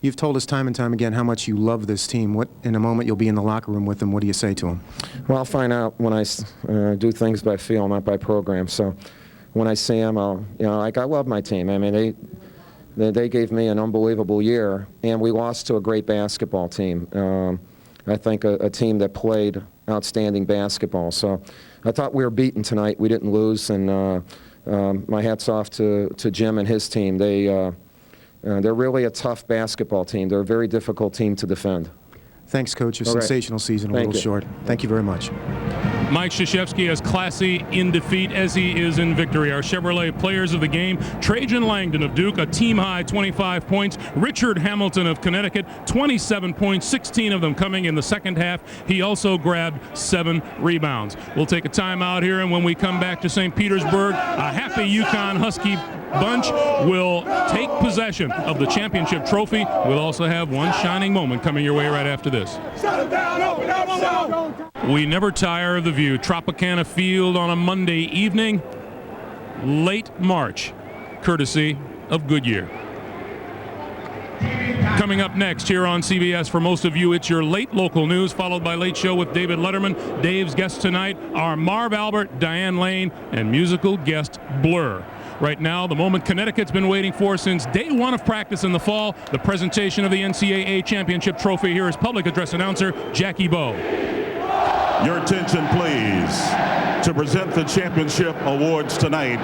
You've told us time and time again how much you love this team. What, in a moment, you'll be in the locker room with them. What do you say to them? Well, I'll find out when I do things by feel, not by program. So when I see them, I love my team. I mean, they gave me an unbelievable year, and we lost to a great basketball team. I think a team that played outstanding basketball. So I thought we were beaten tonight. We didn't lose, and my hat's off to Jim and his team. They're really a tough basketball team. They're a very difficult team to defend. Thanks, Coach. A sensational season, a little short. Thank you very much. Mike Krzyzewski as classy in defeat as he is in victory. Our Chevrolet players of the game: Trajan Langdon of Duke, a team-high 25 points. Richard Hamilton of Connecticut, 27 points, 16 of them coming in the second half. He also grabbed 7 rebounds. We'll take a timeout here, and when we come back to St. Petersburg, a happy UConn Husky bunch will take possession of the championship trophy. We'll also have one shining moment coming your way right after this. We never tire of the view. Tropicana Field on a Monday evening, late March, courtesy of Goodyear. Coming up next here on CBS, for most of you, it's your late local news, followed by Late Show with David Letterman. Dave's guests tonight are Marv Albert, Diane Lane, and musical guest Blur. Right now, the moment Connecticut's been waiting for since day one of practice in the fall, the presentation of the NCAA championship trophy. Here is public address announcer Jackie Bowe. Your attention, please. To present the championship awards tonight,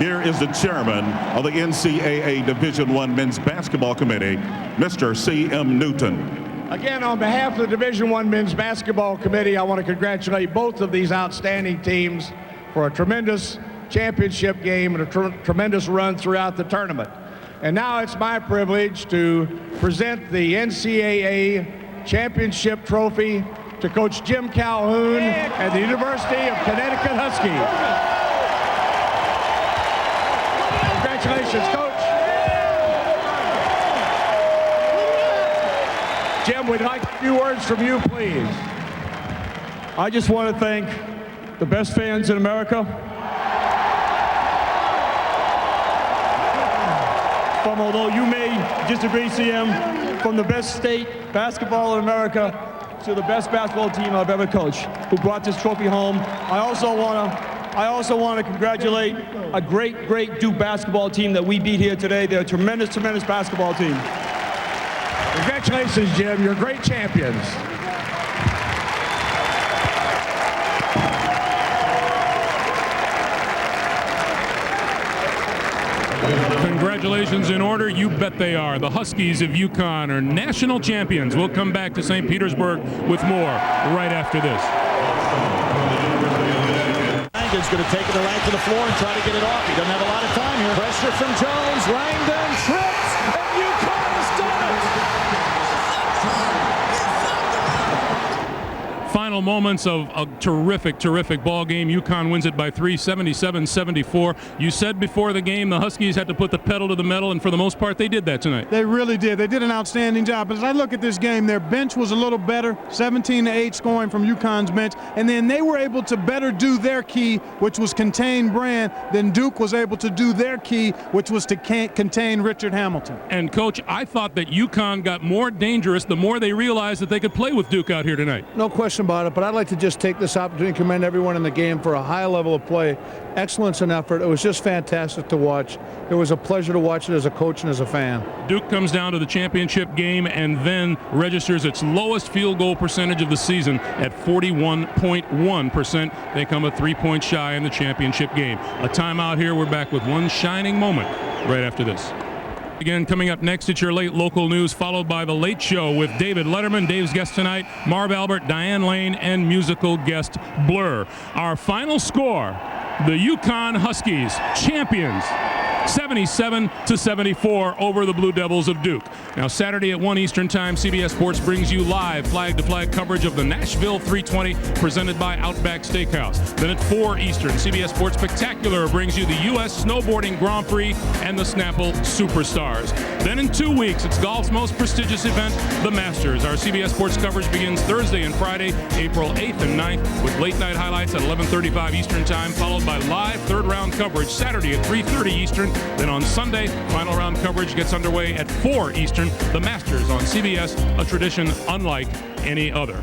here is the chairman of the NCAA Division I Men's Basketball Committee, Mr. C.M. Newton. Again, on behalf of the Division I Men's Basketball Committee, I want to congratulate both of these outstanding teams for a tremendous championship game and a tremendous run throughout the tournament. And now it's my privilege to present the NCAA championship trophy to Coach Jim Calhoun and the University of Connecticut Huskies. Congratulations, Coach. Jim, we'd like a few words from you, please. I just want to thank the best fans in America. From, although you may disagree, CM, from the best state basketball in America to the best basketball team I've ever coached, who brought this trophy home. I also want to congratulate a great Duke basketball team that we beat here today. They're a tremendous basketball team. Congratulations, Jim. You're great champions. Congratulations in order. You bet they are. The Huskies of UConn are national champions. We'll come back to St. Petersburg with more right after this. Langdon's going to take it the length of the floor and try to get it off. He doesn't have a lot of time here. Pressure from Jones. Langdon trips, and UConn has done it. Final moments of a terrific ball game. UConn wins it by 3, 77-74. You said before the game the Huskies had to put the pedal to the metal, and for the most part they did that tonight. They really did. They did an outstanding job. As I look at this game, their bench was a little better, 17-8 scoring from UConn's bench, and then they were able to better do their key, which was contain Brand, than Duke was able to do their key, which was to contain Richard Hamilton. And Coach, I thought that UConn got more dangerous the more they realized that they could play with Duke out here tonight. No question about it, but I'd like to just take this opportunity to commend everyone in the game for a high level of play, excellence and effort. It was just fantastic to watch. It was a pleasure to watch it as a coach and as a fan. Duke comes down to the championship game and then registers its lowest field goal percentage of the season at 41.1%. They come a 3-point shy in the championship game. A timeout here. We're back with one shining moment right after this. Again, coming up next, it's your late local news, followed by The Late Show with David Letterman. Dave's guest tonight, Marv Albert, Diane Lane, and musical guest Blur. Our final score, the UConn Huskies, champions, 77-74 over the Blue Devils of Duke. Now, Saturday at 1 Eastern Time, CBS Sports brings you live flag-to-flag coverage of the Nashville 320 presented by Outback Steakhouse. Then at 4 Eastern, CBS Sports Spectacular brings you the U.S. Snowboarding Grand Prix and the Snapple Superstars. Then in 2 weeks, it's golf's most prestigious event, the Masters. Our CBS Sports coverage begins Thursday and Friday, April 8th and 9th, with late-night highlights at 11:35 Eastern Time, followed by live third-round coverage Saturday at 3:30 Eastern. Then on Sunday, final round coverage gets underway at 4 Eastern. The Masters on CBS, a tradition unlike any other.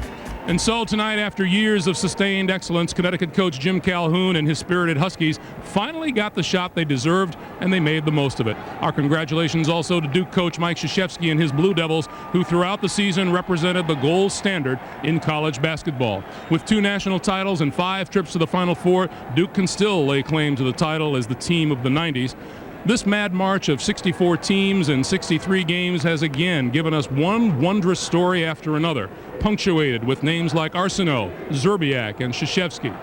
And so tonight, after years of sustained excellence, Connecticut coach Jim Calhoun and his spirited Huskies finally got the shot they deserved, and they made the most of it. Our congratulations also to Duke coach Mike Krzyzewski and his Blue Devils, who throughout the season represented the gold standard in college basketball. With 2 national titles and 5 trips to the Final Four, Duke can still lay claim to the title as the team of the 90s. This mad march of 64 teams and 63 games has again given us one wondrous story after another, punctuated with names like Arsenault, Zerbiak, and Krzyzewski.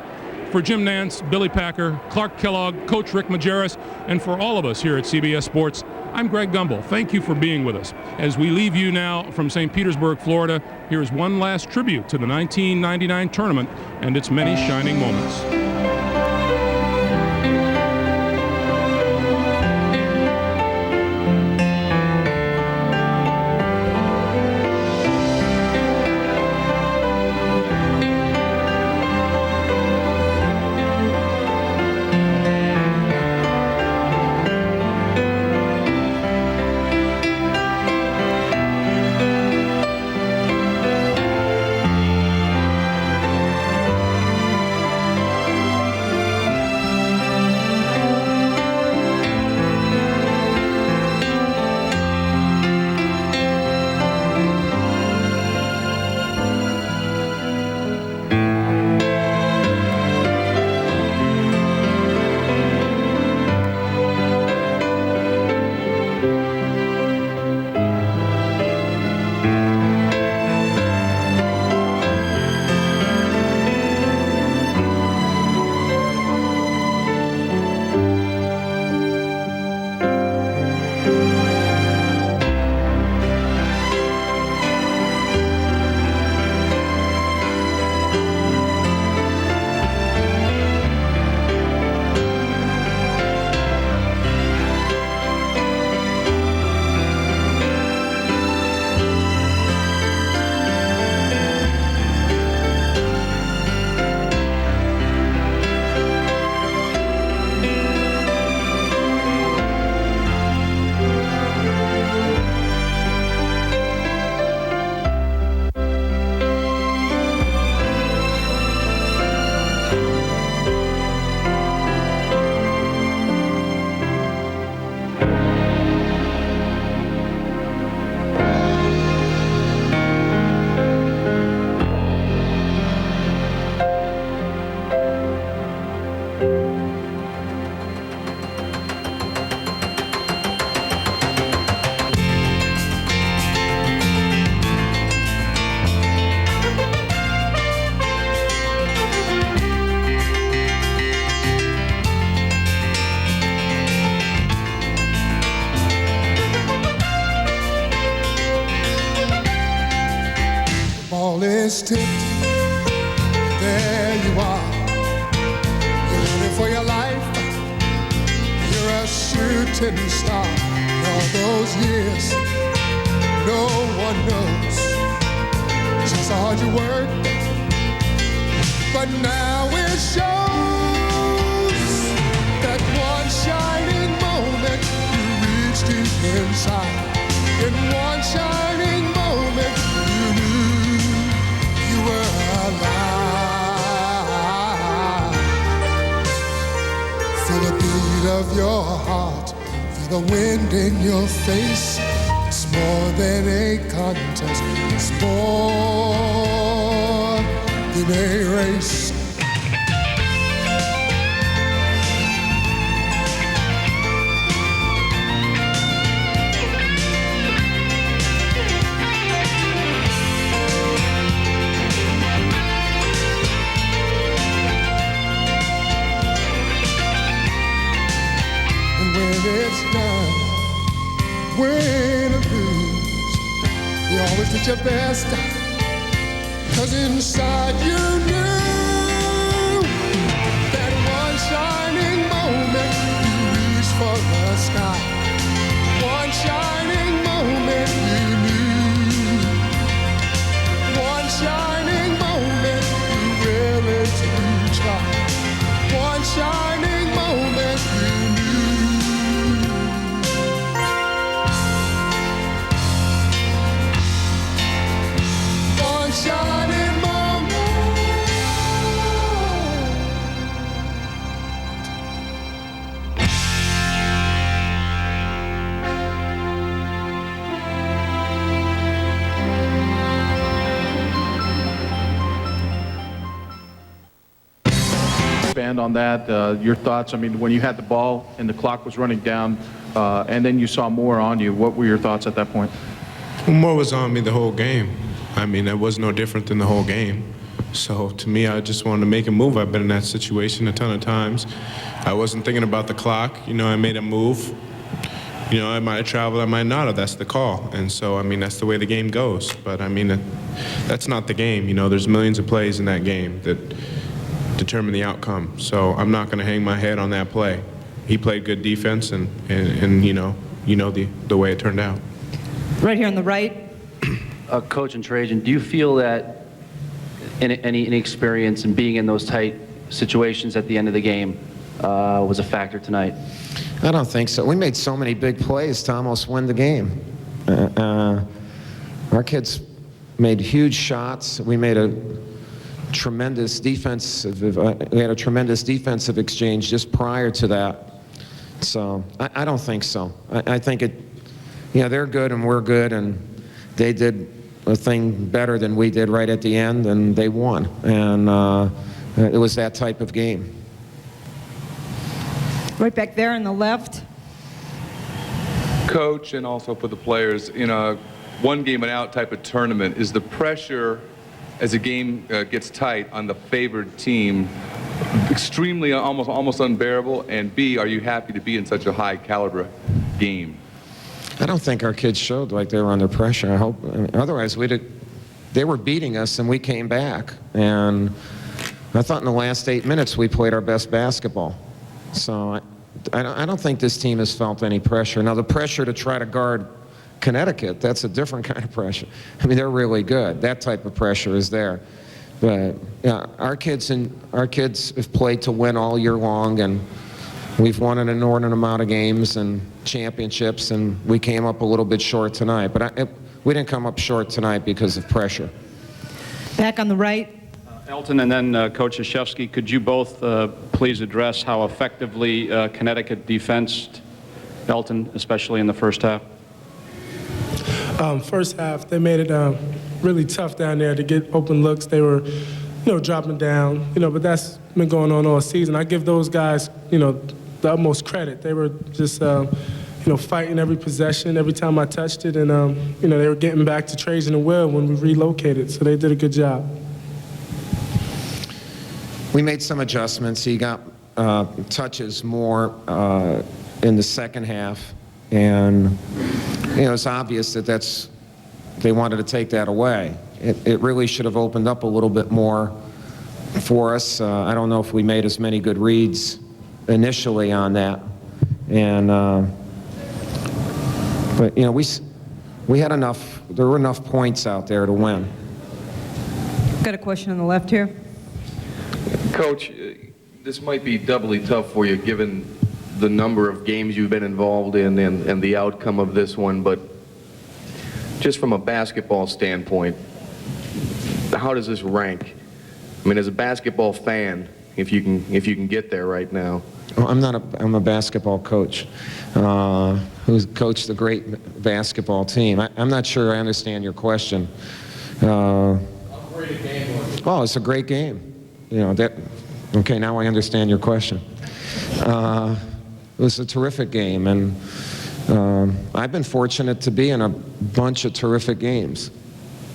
For Jim Nance, Billy Packer, Clark Kellogg, Coach Rick Majerus, and for all of us here at CBS Sports, I'm Greg Gumbel. Thank you for being with us. As we leave you now from St. Petersburg, Florida, here's one last tribute to the 1999 tournament and its many shining moments. Is tipped, there you are. You're living for your life. You're a shooting star. All those years, no one knows just how hard you work. But now it shows that one shining moment you reached deep inside. In one shining moment you knew you were alive. Feel the beat of your heart, feel the wind in your face. It's more than a contest, it's more than a race. It's done, win or lose, you always did your best, 'cause inside you knew that one shining moment you reached for the sky. One shining moment you knew. One shining moment you willing to try. One shining moment you knew. Shining moment, expand on that. Your thoughts, I mean, when you had the ball and the clock was running down, and then you saw Moore on you, what were your thoughts at that point? Moore was on me the whole game. I mean, that was no different than the whole game. So to me, I just wanted to make a move. I've been in that situation a ton of times. I wasn't thinking about the clock. You know, I made a move. You know, I might have traveled, I might not have. That's the call. And so, I mean, that's the way the game goes. But, I mean, that's not the game. You know, there's millions of plays in that game that determine the outcome. So I'm not going to hang my head on that play. He played good defense, and you know the way it turned out. Right here on the right. Coach and Trajan, do you feel that any experience in being in those tight situations at the end of the game was a factor tonight? I don't think so. We made so many big plays to almost win the game. Our kids made huge shots. We made a tremendous defensive. We had a tremendous defensive exchange just prior to that. So I don't think so. I think it. You know, they're good and we're good, and they did a thing better than we did right at the end, and they won. And it was that type of game. Right back there on the left. Coach, and also for the players, in a one-game-and-out type of tournament, is the pressure as the game gets tight on the favored team extremely, almost unbearable? And B, are you happy to be in such a high-caliber game? I don't think our kids showed like they were under pressure. I hope. Otherwise, they were beating us, and we came back. And I thought in the last 8 minutes we played our best basketball. So I don't think this team has felt any pressure. Now, the pressure to try to guard Connecticut, that's a different kind of pressure. I mean, they're really good. That type of pressure is there. But yeah, our kids have played to win all year long, and we've won an inordinate amount of games and championships, and we came up a little bit short tonight. But we didn't come up short tonight because of pressure. Back on the right. Elton and then Coach Krzyzewski, could you both please address how effectively Connecticut defensed Elton, especially in the first half? First half, they made it really tough down there to get open looks. They were, dropping down, but that's been going on all season. I give those guys, the utmost credit. They were just, fighting every possession, every time I touched it, and, they were getting back to Trajan and Will when we relocated, so they did a good job. We made some adjustments. He got touches more in the second half, and it's obvious that they wanted to take that away. It really should have opened up a little bit more for us. I don't know if we made as many good reads initially on that, and but we had enough. There were enough points out there to win. Got a question on the left here. Coach, this might be doubly tough for you given the number of games you've been involved in and the outcome of this one, but just from a basketball standpoint, how does this rank? I mean, as a basketball fan, if you can get there right now. Well, I'm a basketball coach who's coached a great basketball team. I'm not sure I understand your question. How great a game was it? Oh, it's a great game. Okay, now I understand your question. It was a terrific game, and I've been fortunate to be in a bunch of terrific games.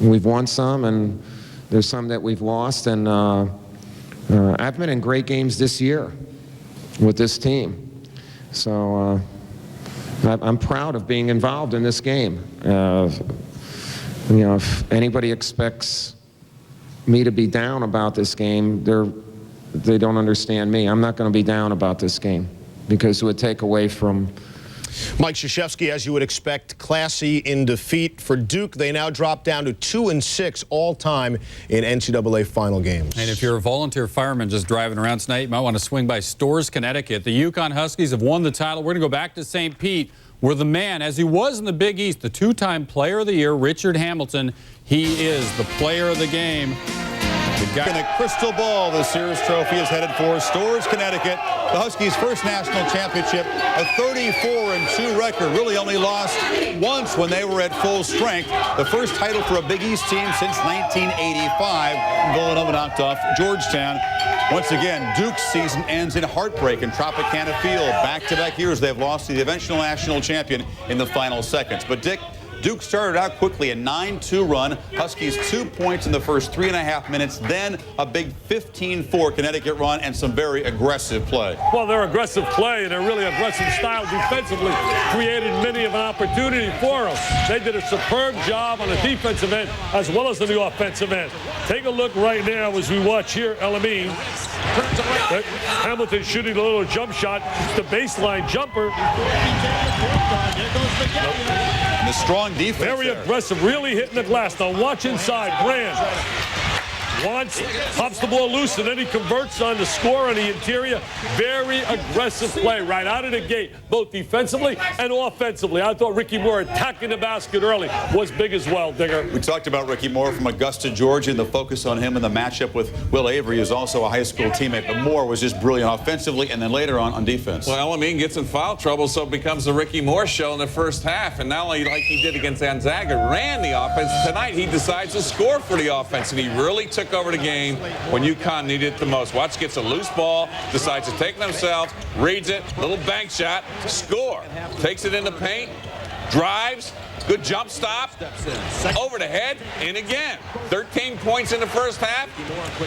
We've won some, and there's some that we've lost, and I've been in great games this year with this team. So I'm proud of being involved in this game. If anybody expects me to be down about this game, they don't understand me. I'm not going to be down about this game because it would take away from. Mike Krzyzewski, as you would expect, classy in defeat for Duke. They now drop down to 2-6 all-time in NCAA final games. And if you're a volunteer fireman just driving around tonight, you might want to swing by Storrs, Connecticut. The UConn Huskies have won the title. We're going to go back to St. Pete, where the man, as he was in the Big East, the two-time player of the year, Richard Hamilton, he is the player of the game. In a crystal ball, the Sears Trophy is headed for Storrs, Connecticut. The Huskies' first national championship, a 34-2 record. Really only lost once when they were at full strength. The first title for a Big East team since 1985. Villanova knocked off Georgetown. Once again, Duke's season ends in heartbreak in Tropicana Field. Back-to-back years they've lost to the eventual national champion in the final seconds. But Dick, Duke started out quickly, a 9-2 run. Huskies 2 points in the first 3.5 minutes, then a big 15-4 Connecticut run and some very aggressive play. Well, their aggressive play and their really aggressive style defensively created many of an opportunity for them. They did a superb job on the defensive end as well as on the offensive end. Take a look right now as we watch here, Elamine. Hamilton shooting a little jump shot. It's the baseline jumper. And the strong defense. Very aggressive, really hitting the glass. Now watch inside. Brand pops the ball loose, and then he converts on the score on the interior. Very aggressive play right out of the gate, both defensively and offensively. I thought Ricky Moore attacking the basket early was big as well, Digger. We talked about Ricky Moore from Augusta, Georgia, and the focus on him in the matchup with Will Avery, who's also a high school teammate. But Moore was just brilliant offensively and then later on defense. Well, Elamine gets in foul trouble, so it becomes the Ricky Moore show in the first half. And not only like he did against Gonzaga, ran the offense. Tonight he decides to score for the offense, and he really took over the game when UConn needed it the most. Watch, gets a loose ball, decides to take it himself, reads it, little bank shot, score. Takes it in the paint, drives, good jump stop, over the head, in again. 13 points in the first half,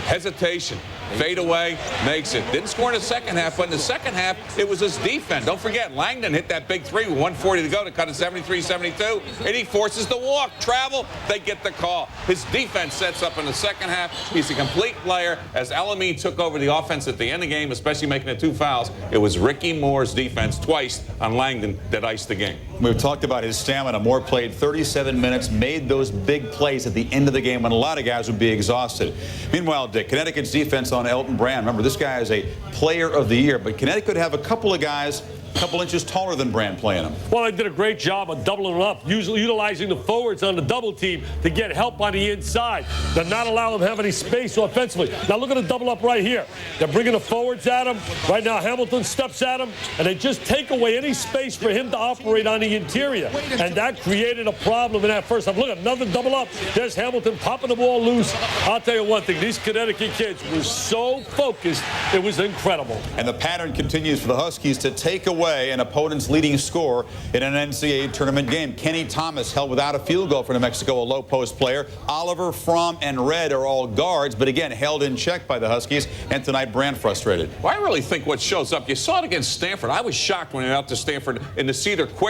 hesitation. Fade away, makes it. Didn't score in the second half, but in the second half, it was his defense. Don't forget, Langdon hit that big three with 1:40 to go to cut it 73-72, and he forces the walk. Travel, they get the call. His defense sets up in the second half. He's a complete player. As Elamine took over the offense at the end of the game, especially making the 2 fouls, it was Ricky Moore's defense twice on Langdon that iced the game. We've talked about his stamina. Moore played 37 minutes, made those big plays at the end of the game when a lot of guys would be exhausted. Meanwhile, Dick, Connecticut's defense on Elton Brand. Remember, this guy is a player of the year, but Connecticut have a couple of guys a couple inches taller than Brand playing him. Well, they did a great job of doubling it up, utilizing the forwards on the double team to get help on the inside. They're not allowing them to have any space offensively. Now look at the double up right here. They're bringing the forwards at him. Right now Hamilton steps at him, and they just take away any space for him to operate on the interior. And that created a problem in that first half. Look at another double up. There's Hamilton popping the ball loose. I'll tell you one thing, these Connecticut kids were so focused, it was incredible. And the pattern continues for the Huskies to take away an opponent's leading scorer in an NCAA tournament game. Kenny Thomas held without a field goal for New Mexico, a low post player. Oliver, Fromm, and Red are all guards, but again, held in check by the Huskies. And tonight, Brand frustrated. Well, I really think what shows up, you saw it against Stanford. I was shocked when they went out to Stanford in the Cedar Quick